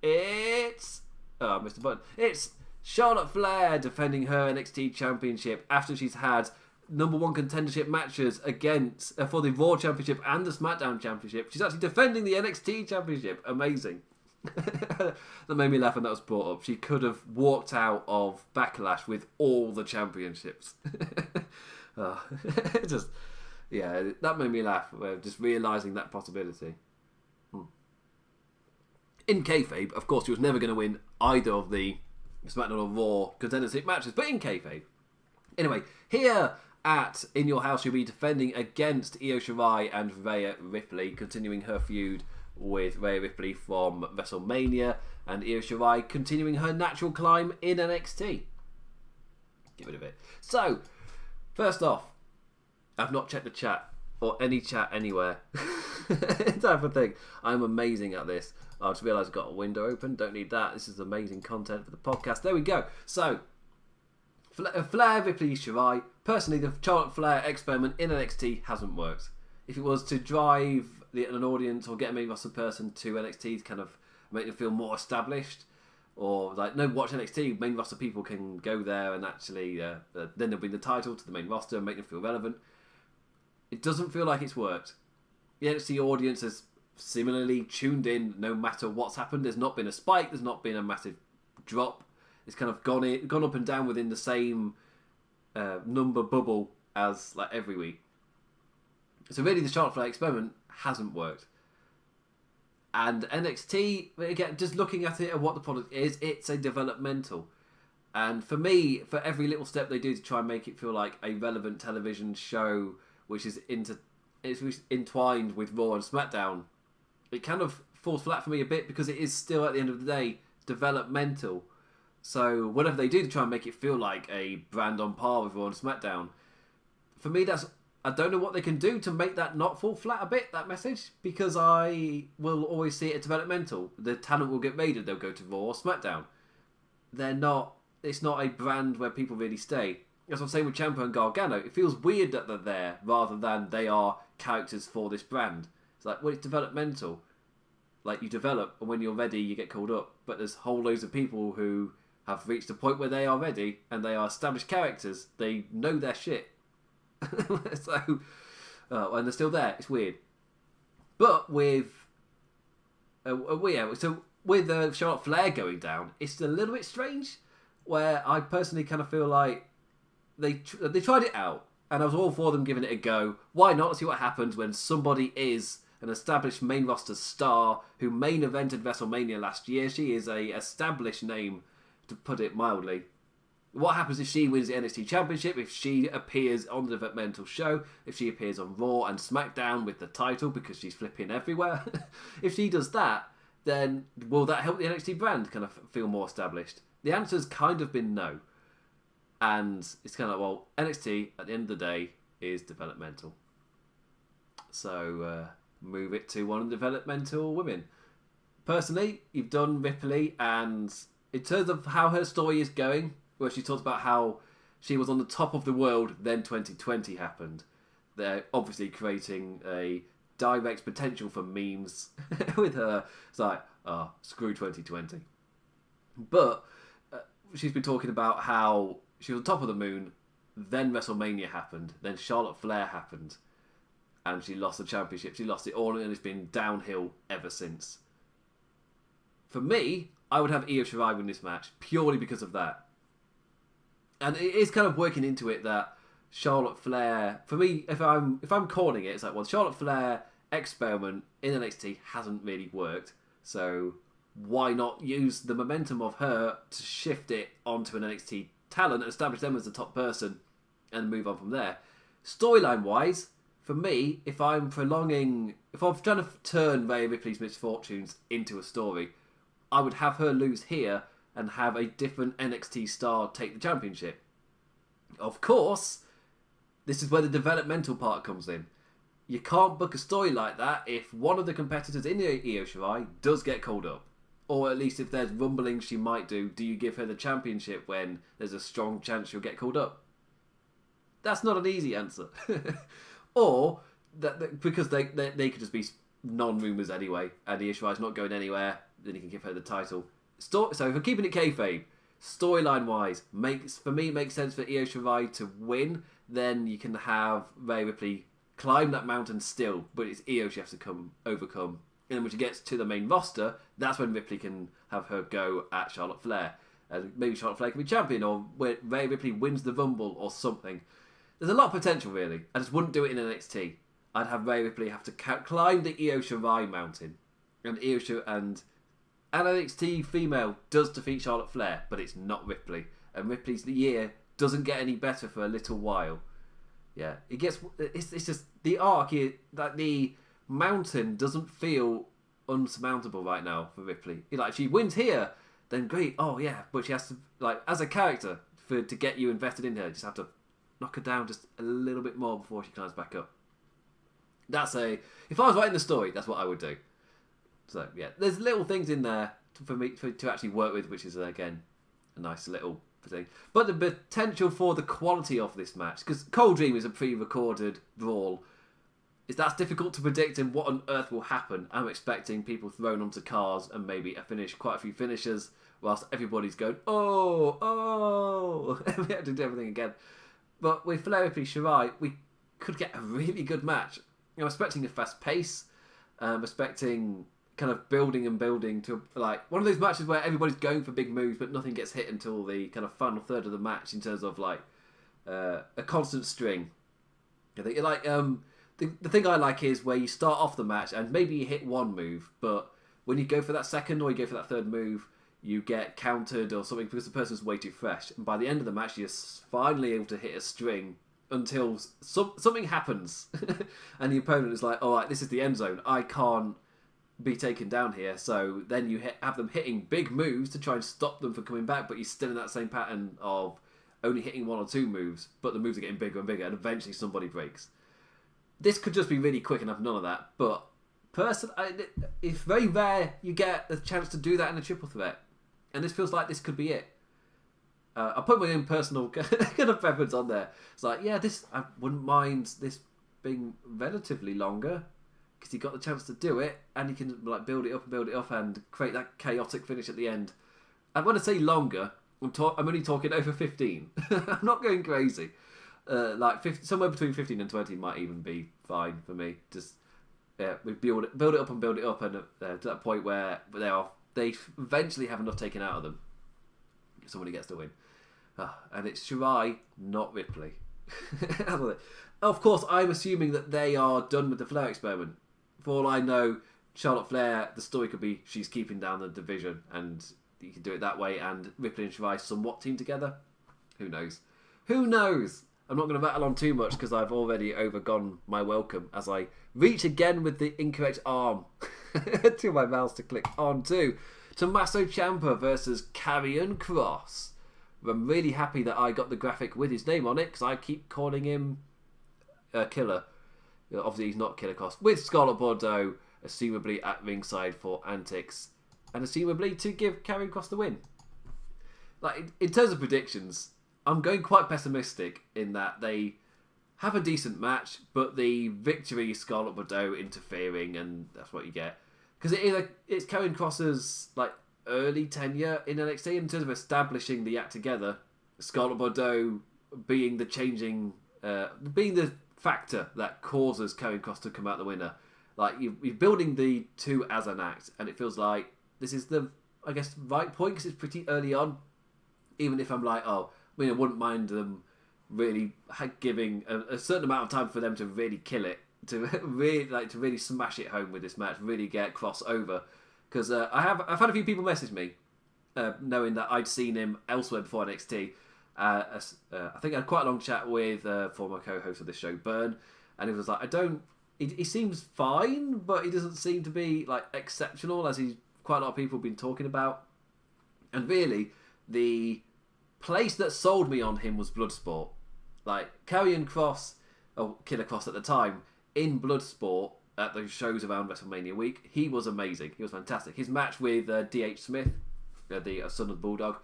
It's Mr. Button. It's Charlotte Flair defending her NXT Championship after she's had number one contendership matches against for the Raw Championship and the SmackDown Championship. She's actually defending the NXT Championship. Amazing. That made me laugh when that was brought up. She could have walked out of Backlash with all the championships. That made me laugh. Just realising that possibility. In kayfabe, of course, she was never going to win either of the SmackDown or Raw contendership matches, but in kayfabe. Anyway, here at In Your House, she'll be defending against Io Shirai and Rhea Ripley, continuing her feud with Rhea Ripley from WrestleMania, and Io Shirai continuing her natural climb in NXT. Get rid of it. So, first off, I've not checked the chat, or any chat anywhere. Type of thing. I'm amazing at this. I just realised I've got a window open. Don't need that. This is amazing content for the podcast. There we go. So, Flair, Ripley, Shirai. Personally, the Charlotte Flair experiment in NXT hasn't worked. If it was to drive an audience or get a main roster person to NXT to kind of make them feel more established, or like, no, watch NXT, main roster people can go there and actually then they'll bring the title to the main roster and make them feel relevant. It doesn't feel like it's worked. The NXT audience has similarly tuned in no matter what's happened. There's not been a spike, there's not been a massive drop. It's kind of gone up and down within the same number bubble as like every week. So really, the Charlotte Flair experiment hasn't worked. And NXT, again, just looking at it and what the product is, it's a developmental. And for me, for every little step they do to try and make it feel like a relevant television show, which is entwined with Raw and SmackDown, it kind of falls flat for me a bit because it is still, at the end of the day, developmental. So whatever they do to try and make it feel like a brand on par with Raw and SmackDown, for me, I don't know what they can do to make that not fall flat a bit, that message, because I will always see it as developmental. The talent will get raided, they'll go to Raw or SmackDown. It's not a brand where people really stay. As I'm saying with Ciampa and Gargano, it feels weird that they're there rather than they are characters for this brand. It's like, well, it's developmental. Like, you develop, and when you're ready, you get called up. But there's whole loads of people who have reached a point where they are ready, and they are established characters. They know their shit. So, and they're still there. It's weird. But with Charlotte Flair going down, it's a little bit strange. Where I personally kind of feel like they tried it out, and I was all for them giving it a go. Why not? Let's see what happens when somebody is an established main roster star who main evented WrestleMania last year. She is a established name, to put it mildly. What happens if she wins the NXT Championship, if she appears on the developmental show, if she appears on Raw and SmackDown with the title because she's flipping everywhere? If she does that, then will that help the NXT brand kind of feel more established? The answer's kind of been no. And it's kind of like, well, NXT, at the end of the day, is developmental. So, move it to one of the developmental women. Personally, you've done Ripley, and in terms of how her story is going, where she talks about how she was on the top of the world, then 2020 happened. They're obviously creating a direct potential for memes with her. It's like, screw 2020. But she's been talking about how she was on top of the moon, then WrestleMania happened, then Charlotte Flair happened, and she lost the championship. She lost it all, and it's been downhill ever since. For me, I would have Io Shirai win this match purely because of that. And it is kind of working into it that Charlotte Flair, for me, if I'm calling it, it's like, well, Charlotte Flair experiment in NXT hasn't really worked, so why not use the momentum of her to shift it onto an NXT talent and establish them as the top person and move on from there. Storyline wise, for me, if I'm trying to turn Rhea Ripley's misfortunes into a story, I would have her lose here and have a different NXT star take the championship. Of course, this is where the developmental part comes in. You can't book a story like that if one of the competitors in Io Shirai does get called up. Or at least if there's rumblings she might do you give her the championship when there's a strong chance she'll get called up? That's not an easy answer. Or, because they could just be non-rumours anyway, and Io Shirai's not going anywhere, then you can give her the title. So if we're keeping it kayfabe, storyline-wise, makes sense for Io Shirai to win, then you can have Rhea Ripley climb that mountain still, but it's Io she has to overcome. And then when she gets to the main roster, that's when Ripley can have her go at Charlotte Flair. And maybe Charlotte Flair can be champion, or Rhea Ripley wins the Rumble, or something. There's a lot of potential, really. I just wouldn't do it in NXT. I'd have Rhea Ripley have to climb the Io Shirai mountain. And an NXT female does defeat Charlotte Flair, but it's not Ripley. And Ripley's year doesn't get any better for a little while. Yeah, it's just the arc here, that the mountain doesn't feel unsurmountable right now for Ripley. Like, if she wins here, then great. Oh yeah, but she has to, like, as a character, to get you invested in her, you just have to knock her down just a little bit more before she climbs back up. If I was writing the story, that's what I would do. So yeah, there's little things in there for me to actually work with, which is again a nice little thing. But the potential for the quality of this match, because Cold Dream is a pre-recorded brawl, that's difficult to predict in what on earth will happen. I'm expecting people thrown onto cars and maybe quite a few finishers, whilst everybody's going, oh, and we have to do everything again. But with Flair Ripley Shirai, we could get a really good match. I'm expecting a fast pace. I'm expecting kind of building to, like, one of those matches where everybody's going for big moves, but nothing gets hit until the kind of final third of the match, in terms of like a constant string. I think like the thing I like is where you start off the match and maybe you hit one move, but when you go for that second or you go for that third move, you get countered or something because the person's way too fresh. And by the end of the match, you're finally able to hit a string until something happens. And the opponent is like, all right, this is the end zone. I can't be taken down here. So then you have them hitting big moves to try and stop them from coming back, but you're still in that same pattern of only hitting one or two moves, but the moves are getting bigger and bigger, and eventually somebody breaks. This could just be really quick and have none of that, but it's very rare you get the chance to do that in a triple threat. And this feels like this could be it. I put my own personal kind of preference on there. It's like, yeah, I wouldn't mind this being relatively longer because he got the chance to do it, and he can like build it up and create that chaotic finish at the end. And when I say longer, I'm only talking over 15. I'm not going crazy. Somewhere between 15 and 20 might even be fine for me. Just we build it up, and to that point where they eventually have enough taken out of them. Somebody gets the win. And it's Shirai, not Ripley. Of course, I'm assuming that they are done with the Flair experiment. For all I know, Charlotte Flair, the story could be she's keeping down the division, and you can do it that way, and Ripley and Shirai somewhat team together. Who knows? Who knows? I'm not going to rattle on too much because I've already overgone my welcome as I reach again with the incorrect arm to my mouse to click on to Tommaso Ciampa versus Karrion Kross. I'm really happy that I got the graphic with his name on it because I keep calling him Killer. Obviously, he's not Killer Kross. With Scarlett Bordeaux, assumably at ringside for antics, and assumably to give Karrion Kross the win. Like in terms of predictions, I'm going quite pessimistic in that they have a decent match, but the victory is Scarlett Bordeaux interfering, and that's what you get. Because it's Karrion Kross's like early tenure in NXT in terms of establishing the act together. Scarlett Bordeaux being being the factor that causes Karrion Kross to come out the winner. Like you're building the two as an act, and it feels like this is the right point because it's pretty early on. Even if I'm like, I wouldn't mind them really giving a certain amount of time for them to really kill it, to really smash it home with this match, really get Kross over. Because I've had a few people message me, knowing that I'd seen him elsewhere before NXT. I think I had quite a long chat with former co-host of the show, Byrne, and he was like, he seems fine, but he doesn't seem to be like exceptional, as quite a lot of people have been talking about. And really, the place that sold me on him was Bloodsport. Like Karrion Kross, or Killer Kross at the time, in Bloodsport at those shows around WrestleMania week, he was amazing. He was fantastic. His match with D.H. Smith, the son of the Bulldog,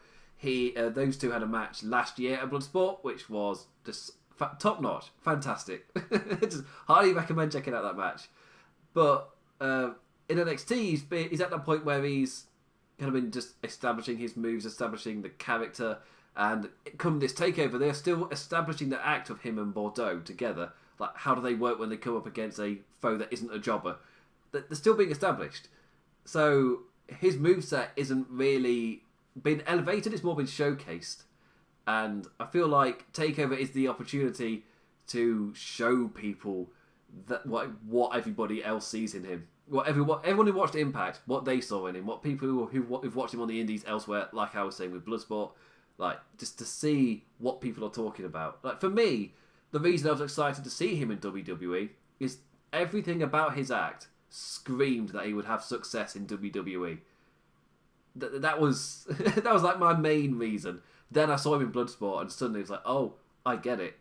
those two had a match last year at Bloodsport, which was just top notch, fantastic. Just highly recommend checking out that match. But in NXT, he's at that point where he's kind of been just establishing his moves, establishing the character, and come this takeover, they're still establishing the act of him and Bordeaux together. Like, how do they work when they come up against a foe that isn't a jobber? They're still being established. So his moveset isn't really been elevated, it's more been showcased. And I feel like TakeOver is the opportunity to show people that what everybody else sees in him. Everyone who watched Impact, what they saw in him, what people who've watched him on the indies elsewhere, like I was saying with Bloodsport, like just to see what people are talking about. Like for me, the reason I was excited to see him in WWE is everything about his act screamed that he would have success in WWE. That was that was like my main reason. Then I saw him in Bloodsport, and suddenly it was like, oh, I get it.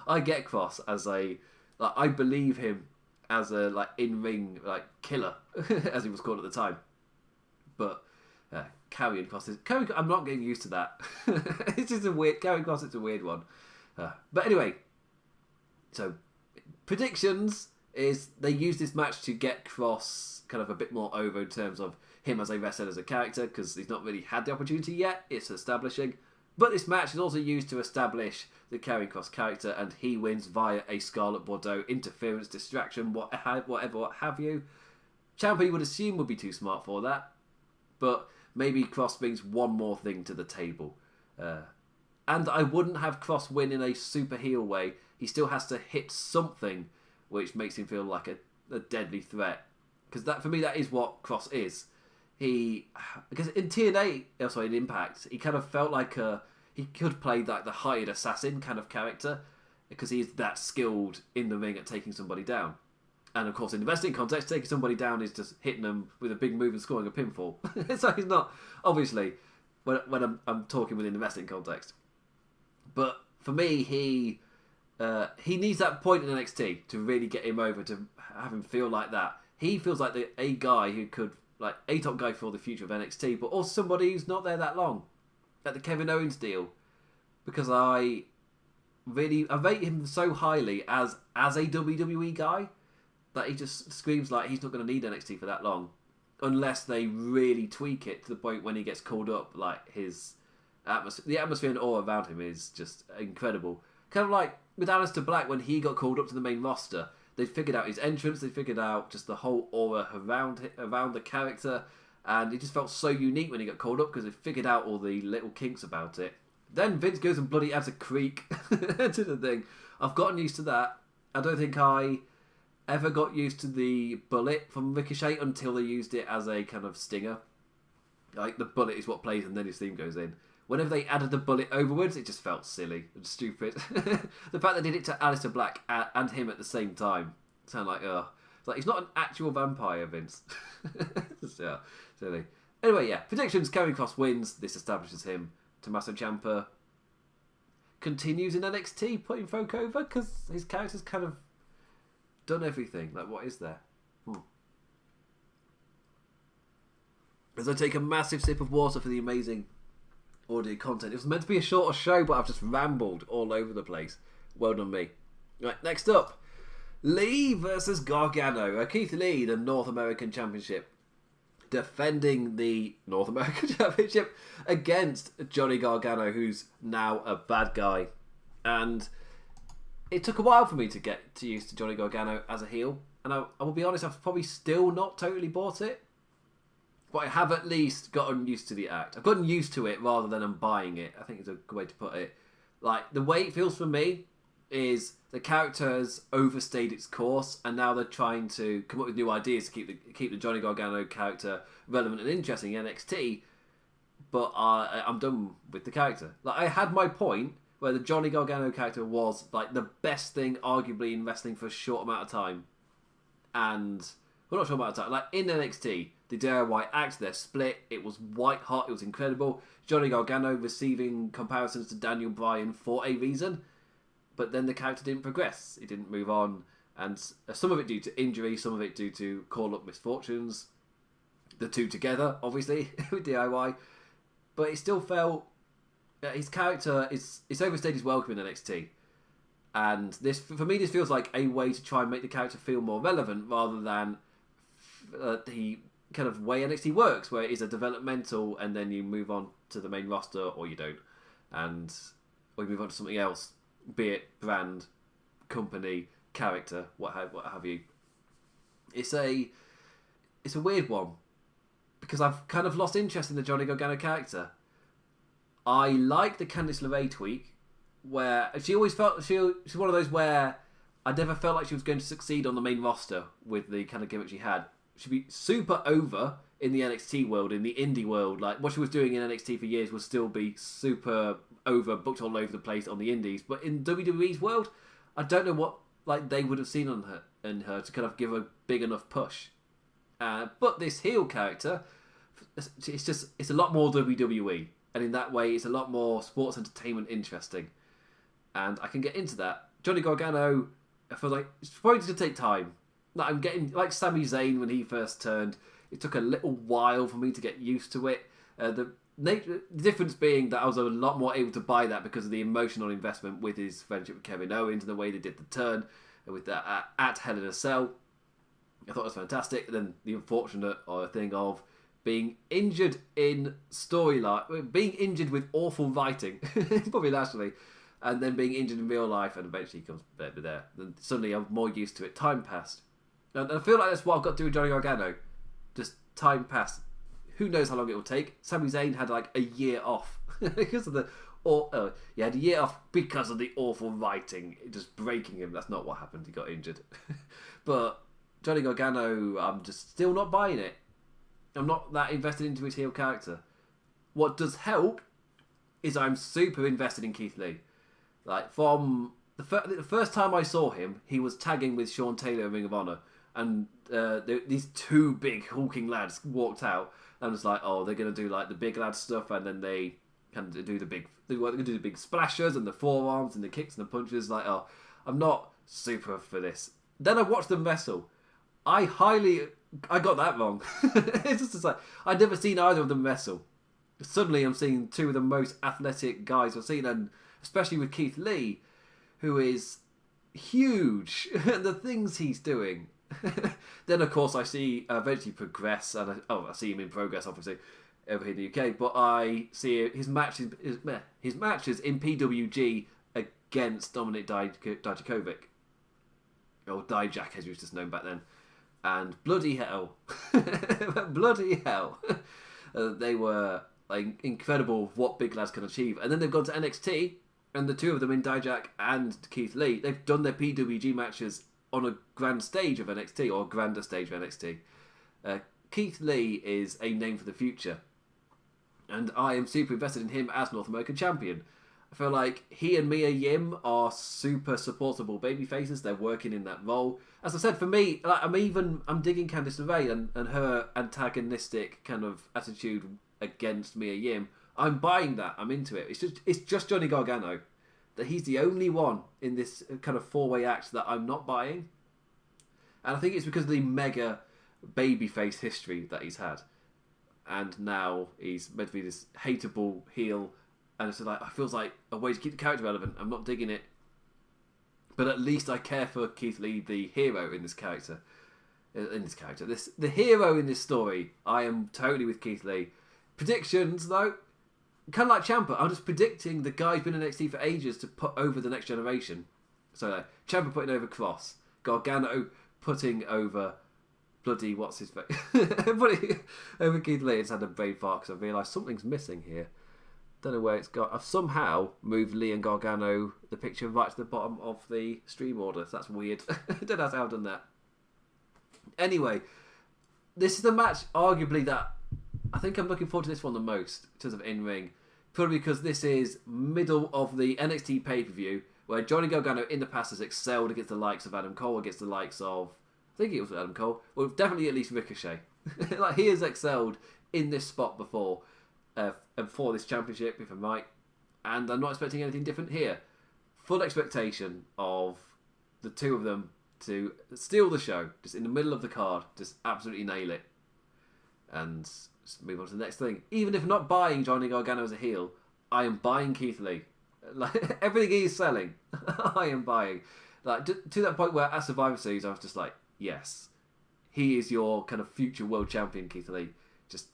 I get Kross as I believe him as a in-ring killer, as he was called at the time. But Karrion Kross I'm not getting used to that. It's just a weird Karrion Kross. It's a weird one. But anyway, so predictions is they use this match to get Kross kind of a bit more over in terms of him as a wrestler, as a character, because he's not really had the opportunity yet. It's establishing. But this match is also used to establish the Karrion Kross character, and he wins via a Scarlett Bordeaux interference, distraction, what have you. Ciampa, you would assume, would be too smart for that. But maybe Kross brings one more thing to the table. And I wouldn't have Kross win in a super heel way. He still has to hit something which makes him feel like a deadly threat. Because that, for me, that is what Cross is. Because in TNA, also in Impact, he kind of felt like he could play like the hired assassin kind of character, because he's that skilled in the ring at taking somebody down. And of course, in the wrestling context, taking somebody down is just hitting them with a big move and scoring a pinfall. So he's not, obviously, when I'm talking within the wrestling context. But for me, he needs that point in NXT to really get him over, to have him feel like that. He feels like a guy who could, like, a top guy for the future of NXT, but also somebody who's not there that long. Like the Kevin Owens deal. Because I rate him so highly as a WWE guy that he just screams like he's not going to need NXT for that long. Unless they really tweak it to the point when he gets called up, like his atmosphere, the atmosphere and aura around him is just incredible. Kind of like with Aleister Black when he got called up to the main roster. They figured out his entrance, they figured out just the whole aura around the character, and it just felt so unique when he got called up because they figured out all the little kinks about it. Then Vince goes and bloody adds a creak to the thing. I've gotten used to that. I don't think I ever got used to the bullet from Ricochet until they used it as a kind of stinger. Like, the bullet is what plays and then his theme goes in. Whenever they added the bullet overwards, it just felt silly and stupid. The fact they did it to Aleister Black and him at the same time sounded like, it's like, he's not an actual vampire, Vince. Yeah, silly. Anyway, yeah, predictions. Karrion Kross wins. This establishes him. Tommaso Ciampa continues in NXT, putting folk over, because his character's kind of done everything. Like, what is there? As I take a massive sip of water for the amazing audio content. It was meant to be a shorter show, but I've just rambled all over the place. Well done, me. Right, next up, Lee versus Gargano. Keith Lee, the North American Championship, defending the North American Championship against Johnny Gargano, who's now a bad guy. And it took a while for me to get used to Johnny Gargano as a heel. And I will be honest, I've probably still not totally bought it. But I have at least gotten used to the act. I've gotten used to it rather than I'm buying it. I think it's a good way to put it. Like, the way it feels for me is the character has overstayed its course, and now they're trying to come up with new ideas to keep the Johnny Gargano character relevant and interesting in NXT. But I'm done with the character. Like, I had my point where the Johnny Gargano character was like the best thing, arguably, in wrestling for a short amount of time. And, well, not short amount of time. Like, in NXT, the DIY act, they're split. It was white hot. It was incredible. Johnny Gargano receiving comparisons to Daniel Bryan for a reason. But then the character didn't progress. It didn't move on. And some of it due to injury, some of it due to call-up misfortunes. The two together, obviously, with DIY. But it still felt... his character is overstayed his welcome in NXT. And this, for me, this feels like a way to try and make the character feel more relevant rather than the kind of way NXT works, where it is a developmental and then you move on to the main roster, or you don't. Or you move on to something else. Be it brand, company, character, what have you. It's a weird one because I've kind of lost interest in the Johnny Gargano character. I like the Candice LeRae tweak where she always felt she's one of those where I never felt like she was going to succeed on the main roster with the kind of gimmick she had. She'd be super over in the NXT world, in the indie world. Like, what she was doing in NXT for years would still be super over, booked all over the place on the indies. But in WWE's world, I don't know what they would have seen in her to kind of give a big enough push. But this heel character, it's a lot more WWE. And in that way, it's a lot more sports entertainment interesting. And I can get into that. Johnny Gargano, I feel like it's probably going to take time. Like, I'm getting, like Sami Zayn when he first turned, it took a little while for me to get used to it. The difference being that I was a lot more able to buy that because of the emotional investment with his friendship with Kevin Owens and the way they did the turn with that at Hell in a Cell. I thought it was fantastic. And then the unfortunate thing of being injured in storyline, being injured with awful writing, probably lastly, and then being injured in real life, and eventually he comes there. Then suddenly I'm more used to it. Time passed. And I feel like that's what I've got to do with Johnny Gargano. Just time passed. Who knows how long it will take. Sami Zayn had like a year off because of the or he had a year off because of the awful writing, just breaking him. That's not what happened. He got injured. But Johnny Gargano, I'm just still not buying it. I'm not that invested into his heel character. What does help is I'm super invested in Keith Lee. Like, from the first time I saw him, he was tagging with Sean Taylor in Ring of Honor, and these two big hulking lads walked out, and was like, oh, they're gonna do like the big lad stuff, and then they can do the big splashers and the forearms and the kicks and the punches. Like, oh, I'm not super for this. Then I watched them wrestle. I got that wrong. It's just like I'd never seen either of them wrestle. Suddenly, I'm seeing two of the most athletic guys I've seen, and especially with Keith Lee, who is huge, and the things he's doing. Then, of course, I see eventually progress, and I see him in progress, obviously, over here in the UK. But I see his matches in PWG against Dominik Dijakovic, or Dijak, as he was just known back then. And bloody hell, they were like incredible what big lads can achieve. And then they've gone to NXT, and the two of them in Dijak and Keith Lee, they've done their PWG matches on a grand stage of NXT, or a grander stage of NXT. Keith Lee is a name for the future, and I am super invested in him as North American champion. I feel like he and Mia Yim are super supportable baby faces. They're working in that role. As I said, for me, like, I'm digging Candice LeRae and her antagonistic kind of attitude against Mia Yim. I'm buying that. I'm into it. It's just Johnny Gargano. That he's the only one in this kind of four-way act that I'm not buying. And I think it's because of the mega babyface history that he's had. And now he's meant to be this hateable heel. And it's like, it feels like a way to keep the character relevant. I'm not digging it. But at least I care for Keith Lee, the hero in this character. The hero in this story. I am totally with Keith Lee. Predictions, though, kind of like Ciampa. I'm just predicting the guy who's been in NXT for ages to put over the next generation. So, Ciampa putting over Cross. Gargano putting over bloody, what's his face? Putting over Keith Lee. It's had a brain fart because I realised something's missing here. Don't know where it's got. I've somehow moved Lee and Gargano, the picture, right to the bottom of the stream order. So that's weird. I don't know how I've done that. Anyway, this is the match, arguably, that I think I'm looking forward to this one the most in terms of in-ring. Probably because this is middle of the NXT pay-per-view, where Johnny Gargano in the past has excelled against the likes of Adam Cole, against the likes of, I think it was Adam Cole, well, definitely at least Ricochet. Like, he has excelled in this spot before. For this championship, if I'm right, and I'm not expecting anything different here. Full expectation of the two of them to steal the show, just in the middle of the card, just absolutely nail it, and just move on to the next thing. Even if not buying Johnny Gargano as a heel, I am buying Keith Lee. Like, everything he's selling, I am buying. Like, to that point where at Survivor Series, I was just like, yes, he is your kind of future world champion, Keith Lee. Just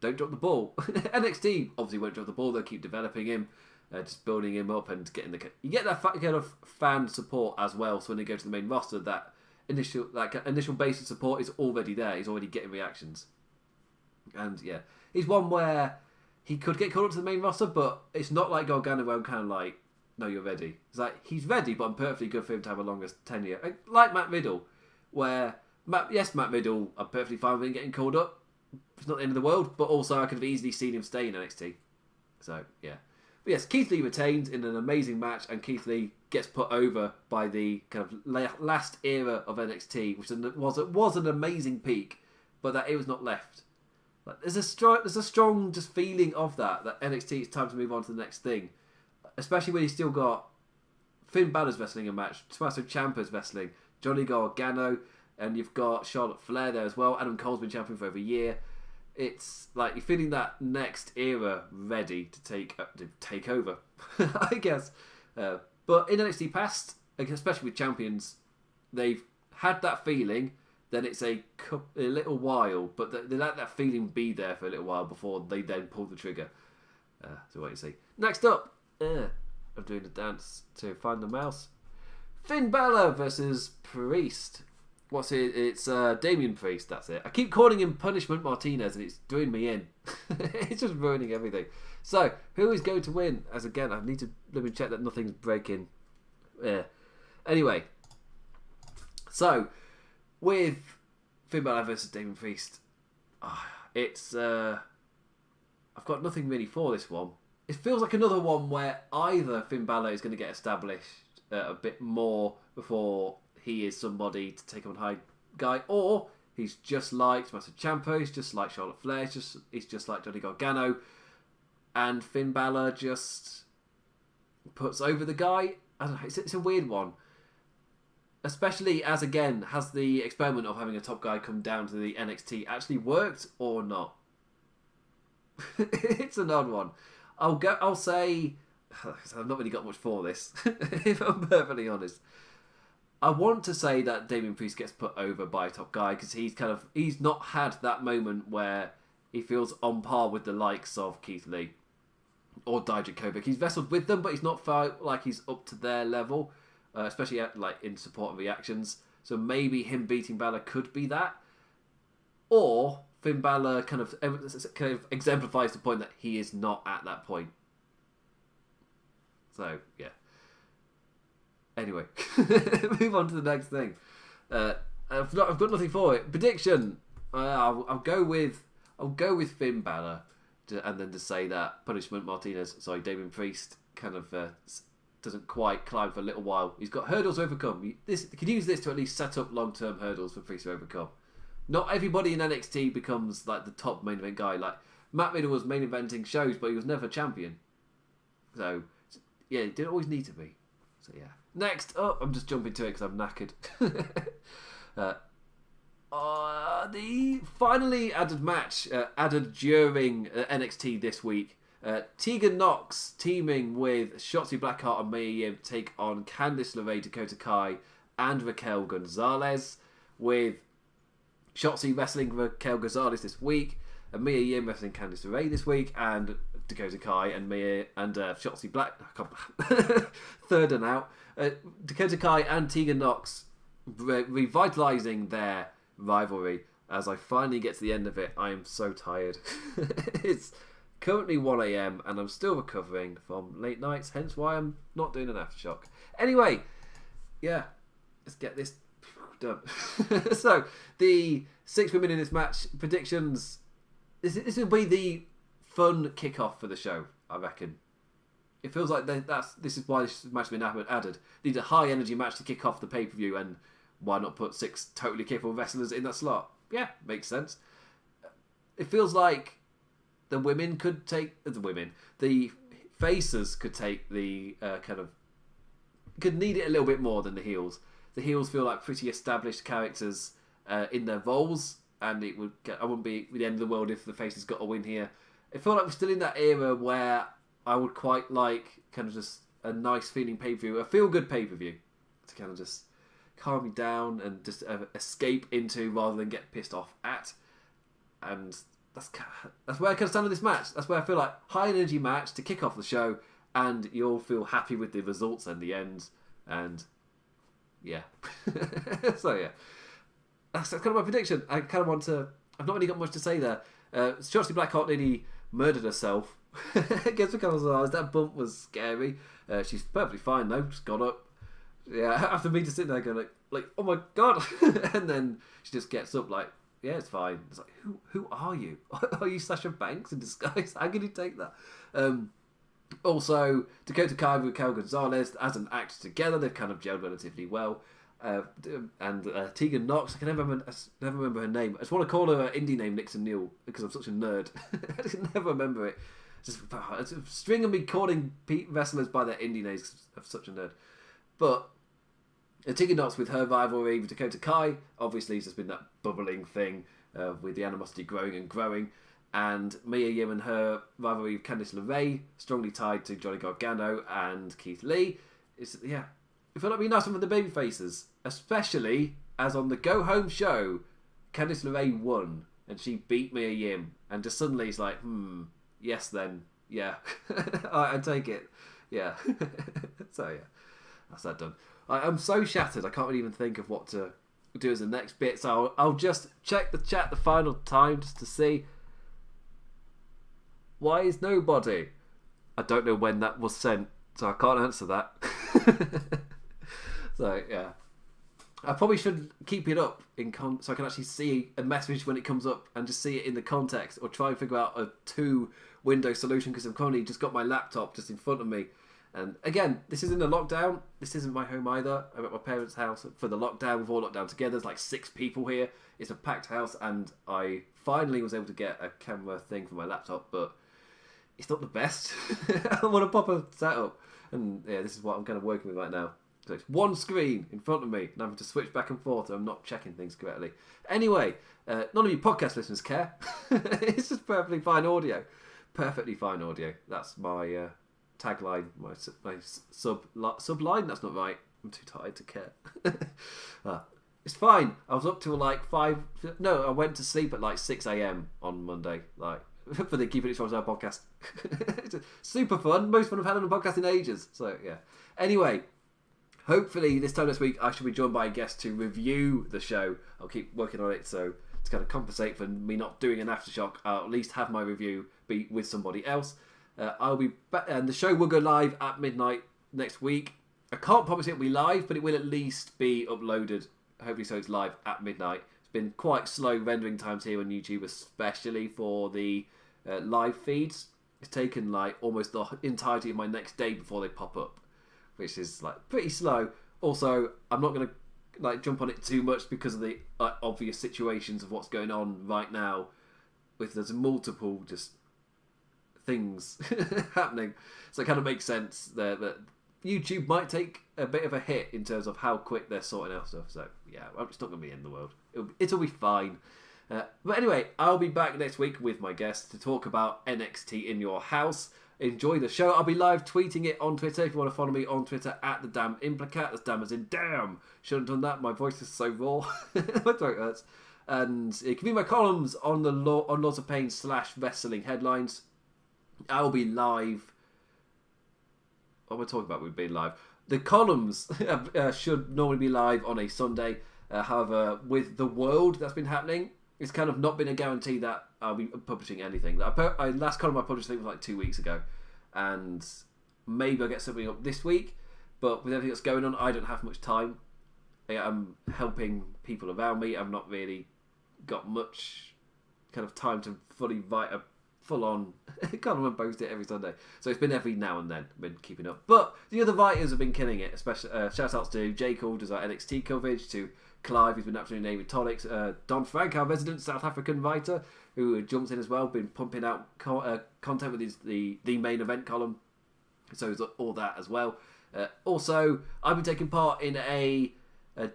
don't drop the ball. NXT obviously won't drop the ball. They'll keep developing him, just building him up and getting you get that kind of fan support as well. So when they go to the main roster, that initial base of support is already there. He's already getting reactions, and yeah, he's one where he could get called up to the main roster, but it's not like Gargano where I'm kind of like, no, you're ready. It's like, he's ready, but I'm perfectly good for him to have a longer tenure, like Matt Riddle, where Matt Riddle, I'm perfectly fine with him getting called up. It's not the end of the world, but also I could have easily seen him stay in NXT. So, yeah. But yes, Keith Lee retained in an amazing match, and Keith Lee gets put over by the kind of last era of NXT, which was an amazing peak, but that it was not left. Like, there's a strong just feeling of that NXT, it's time to move on to the next thing. Especially when you've still got Finn Balor's wrestling a match, Tommaso Ciampa's wrestling, Johnny Gargano, and you've got Charlotte Flair there as well. Adam Cole's been champion for over a year. It's like you're feeling that next era ready to take over, I guess. But in NXT past, especially with champions, they've had that feeling. Then it's a little while, but they let that feeling be there for a little while before they then pull the trigger. So wait and see. Next up, I'm doing the dance to find the mouse. Finn Balor versus Priest. What's it? It's Damian Priest, that's it. I keep calling him Punishment Martinez and it's doing me in. It's just ruining everything. So, who is going to win? As again, I need to let me check that nothing's breaking. Yeah. Anyway. So, with Finn Balor versus Damian Priest, it's... I've got nothing really for this one. It feels like another one where either Finn Balor is going to get established a bit more before he is somebody to take on high guy, or he's just like Tommaso Ciampa, he's just like Charlotte Flair, he's just like Johnny Gargano, and Finn Balor just puts over the guy. I don't know, it's a weird one. Especially as, again, has the experiment of having a top guy come down to the NXT actually worked or not? It's an odd one. I'll say I've not really got much for this, if I'm perfectly honest. I want to say that Damian Priest gets put over by a top guy because he's not had that moment where he feels on par with the likes of Keith Lee or Dijakovic. He's wrestled with them, but he's not felt like he's up to their level, especially in support and reactions. So maybe him beating Balor could be that, or Finn Balor kind of exemplifies the point that he is not at that point. So yeah. Anyway, move on to the next thing. I've got nothing for it. Prediction. I'll go with Finn Balor, and then to say that Damian Priest kind of doesn't quite climb for a little while. He's got hurdles to overcome. You could use this to at least set up long-term hurdles for Priest to overcome. Not everybody in NXT becomes like the top main event guy. Like Matt Riddle was main eventing shows, but he was never champion. So yeah, it didn't always need to be. So yeah. Next up, I'm just jumping to it because I'm knackered. The finally added match, added during NXT this week. Tegan Nox teaming with Shotzi Blackheart and Mia Yim take on Candice LeRae, Dakota Kai, and Raquel Gonzalez. With Shotzi wrestling Raquel Gonzalez this week, and Mia Yim wrestling Candice LeRae this week, and Dakota Kai and Mia and Shotzi Black third and out. Dakota Kai and Tegan Nox revitalising their rivalry. As I finally get to the end of it, I am so tired. It's currently 1 a.m. and I'm still recovering from late nights, hence why I'm not doing an aftershock. Anyway, yeah, let's get this done. So, the 6 women in this match, predictions. This will be the fun kick-off for the show, I reckon. It feels like this is why this match has been added. Need a high-energy match to kick off the pay-per-view, and why not put 6 totally capable wrestlers in that slot? Yeah, makes sense. It feels like the women could take... The faces could take the could need it a little bit more than the heels. The heels feel like pretty established characters in their roles, and I wouldn't be the end of the world if the faces got a win here. I feel like we're still in that era where I would quite like kind of just a nice feeling pay-per-view, a feel-good pay-per-view to kind of just calm me down and just escape into rather than get pissed off at. And that's where I kind of stand with this match. That's where I feel like high-energy match to kick off the show, and you'll feel happy with the results and the end. And yeah. So yeah. That's kind of my prediction. I kind of want to... I've not really got much to say there. Shotzi Blackheart nearly murdered herself against Raquel Gonzalez. That bump was scary. She's perfectly fine though. Just got up. Yeah, after me just sitting there going like oh my god, and then she just gets up like, yeah, it's fine. It's like, who are you? Are you Sasha Banks in disguise? How can you take that? Also, Dakota Kai and Raquel Gonzalez as an act together, they've kind of gelled relatively well. And Tegan Nox, I can never remember her name. I just want to call her indie name Nixon Neal because I'm such a nerd. I just never remember it. It's a string of me calling wrestlers by their indie names because I'm such a nerd. But Tegan Nox with her rivalry with Dakota Kai, obviously it's just been that bubbling thing with the animosity growing and growing. And Mia Yim and her rivalry with Candice LeRae, strongly tied to Johnny Gargano and Keith Lee. It felt like it'd be nice one for the baby faces, especially as on the Go Home show, Candice LeRae won and she beat Mia Yim, and just suddenly it's like, yes then, yeah, I take it, yeah. So yeah, that's that done. I'm so shattered. I can't really even think of what to do as the next bit. So I'll just check the chat the final time just to see. Why is nobody? I don't know when that was sent, so I can't answer that. So yeah, I probably should keep it up so I can actually see a message when it comes up and just see it in the context, or try and figure out a 2-window solution, because I've currently just got my laptop just in front of me. And again, this isn't a lockdown. This isn't my home either. I'm at my parents' house for the lockdown. We've all locked down together. There's like 6 people here. It's a packed house, and I finally was able to get a camera thing for my laptop, but it's not the best. I want a proper setup, and yeah, this is what I'm kind of working with right now. So it's one screen in front of me, and I'm having to switch back and forth, and I'm not checking things correctly. Anyway, none of you podcast listeners care. It's just perfectly fine audio. Perfectly fine audio. That's my tagline, my subline. That's not right. I'm too tired to care. It's fine. I was up till like 5. No, I went to sleep at like 6 a.m. on Monday. Like for the Keep It Strong podcast. It's super fun. Most fun I've had on a podcast in ages. So yeah. Anyway. Hopefully this time next week I should be joined by a guest to review the show. I'll keep working on it, so to kind of compensate for me not doing an aftershock, I'll at least have my review be with somebody else. I'll be back, and the show will go live at midnight next week. I can't promise it'll be live, but it will at least be uploaded, hopefully, so it's live at midnight. It's been quite slow rendering times here on YouTube, especially for the live feeds. It's taken like almost the entirety of my next day before they pop up, which is like pretty slow. Also, I'm not going to like jump on it too much because of the obvious situations of what's going on right now. There's multiple just things happening, so it kind of makes sense there that YouTube might take a bit of a hit in terms of how quick they're sorting out stuff. So yeah, it's not going to be the end of the world. It'll be fine. But anyway, I'll be back next week with my guest to talk about NXT in your house. Enjoy the show. I'll be live tweeting it on Twitter if you want to follow me on Twitter at the damn implicat. That's damn as in damn. Shouldn't have done that. My voice is so raw. My throat hurts. And it can be my columns on on Laws of Pain / wrestling headlines. I'll be live. What am I talking about with being live? The columns should normally be live on a Sunday. However, with the world that's been happening, it's kind of not been a guarantee that I'll be publishing anything. Last column I published, I think, was like 2 weeks ago. And maybe I'll get something up this week. But with everything that's going on, I don't have much time. I'm helping people around me. I've not really got much kind of time to fully write a full-on column and post it every Sunday. So it's been every now and then I've been keeping up. But the other writers have been killing it. Especially shout-outs to J. Cole, who does our NXT coverage, to Clive, who's been absolutely named with tonics. Don Frank, our resident South African writer, who jumps in as well, been pumping out content with the main event column. So there's all that as well. Also, I've been taking part in a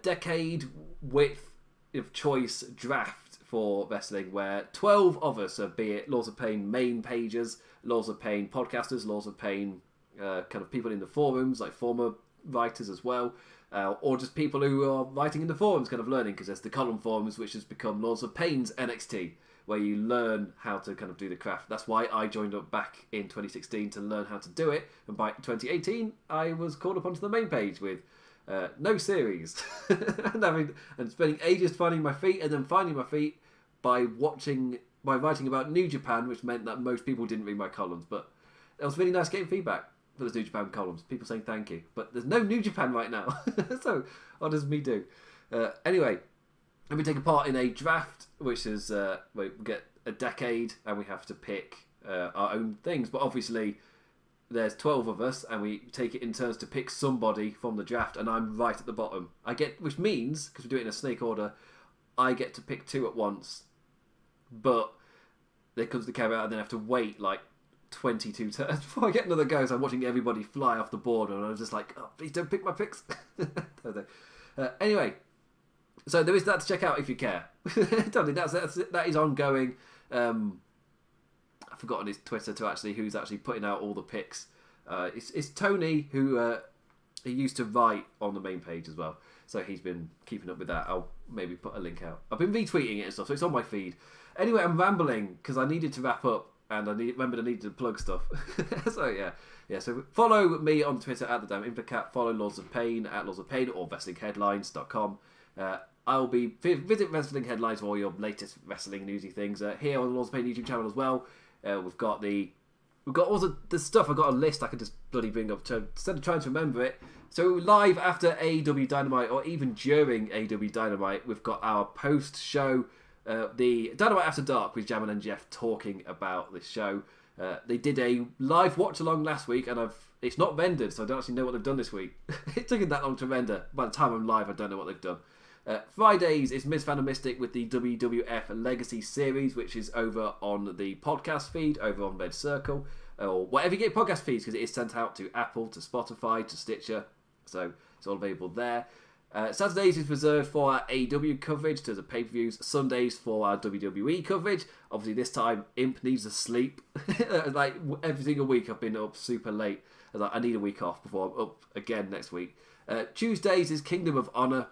decade width of choice draft for wrestling, where 12 of us, be it Laws of Pain main pages, Laws of Pain podcasters, Laws of Pain kind of people in the forums, like former writers as well, or just people who are writing in the forums, kind of learning, because there's the column forums, which has become Laws of Pain's NXT, where you learn how to kind of do the craft. That's why I joined up back in 2016 to learn how to do it, and by 2018 I was called up onto the main page with no series and spending ages finding my feet, and then finding my feet by writing about New Japan, which meant that most people didn't read my columns. But it was really nice getting feedback for those New Japan columns, people saying thank you, but there's no New Japan right now. So what does me do? Anyway, I've been taking part in a draft, which is we get a decade and we have to pick our own things, but obviously there's 12 of us, and we take it in turns to pick somebody from the draft, and I'm right at the bottom. Which means, because we do it in a snake order, I get to pick 2 at once, but there comes the camera, and then I have to wait like 22 turns before I get another go, so I'm watching everybody fly off the board, and I was just like, oh, please don't pick my picks. Anyway, so there is that to check out if you care. That is ongoing. I've forgotten his Twitter who's actually putting out all the picks. It's Tony, who he used to write on the main page as well, so he's been keeping up with that. I'll maybe put a link out. I've been retweeting it and stuff, so it's on my feed. Anyway, I'm rambling because I needed to wrap up, and I needed to plug stuff. So yeah. So follow me on Twitter at the damn implicat. Follow Laws of Pain at Laws of Pain or wrestlingheadlines.com. I'll be visit Wrestling Headlines for all your latest wrestling newsy things here on the Lords of Pain YouTube channel as well. We've got all the stuff. I've got a list I can just bloody bring up instead of trying to remember it. So live after AEW Dynamite, or even during AEW Dynamite, we've got our post-show, the Dynamite After Dark with Jammin and Jeff talking about this show. They did a live watch-along last week, and it's not rendered, so I don't actually know what they've done this week. It took that long to render. By the time I'm live, I don't know what they've done. Fridays is Ms. Fan and Mystic with the WWF Legacy Series, which is over on the podcast feed, over on RedCircle, or whatever you get podcast feeds, because it is sent out to Apple, to Spotify, to Stitcher, so it's all available there. Saturdays is reserved for our AEW coverage, to the pay-per-views. Sundays for our WWE coverage. Obviously this time, Imp needs to sleep. Like every single week I've been up super late. I need a week off before I'm up again next week. Tuesdays is Kingdom of Honor.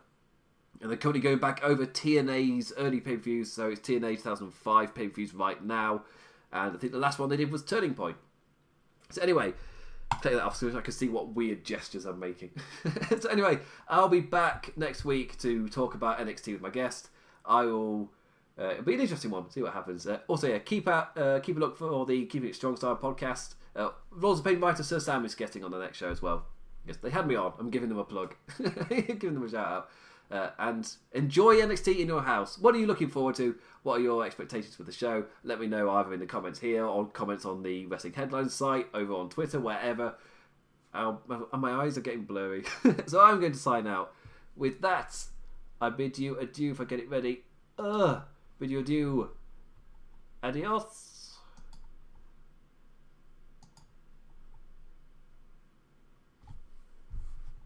And they're currently going back over TNA's early pay-per-views, so it's TNA 2005 pay-per-views right now. And I think the last one they did was Turning Point. So anyway, take that off so I can see what weird gestures I'm making. So anyway, I'll be back next week to talk about NXT with my guest. It'll be an interesting one, see what happens. Also, yeah, keep a look for the Keeping It Strong Style podcast. Rolls of Pain writer Sir Sam is getting on the next show as well. Yes, they had me on. I'm giving them a plug. Giving them a shout out. And enjoy NXT in your house. What are you looking forward to? What are your expectations for the show? Let me know either in the comments here or comments on the Wrestling Headlines site, over on Twitter, wherever. My eyes are getting blurry. So I'm going to sign out. With that, I bid you adieu if I get it ready. Bid you adieu. Adios.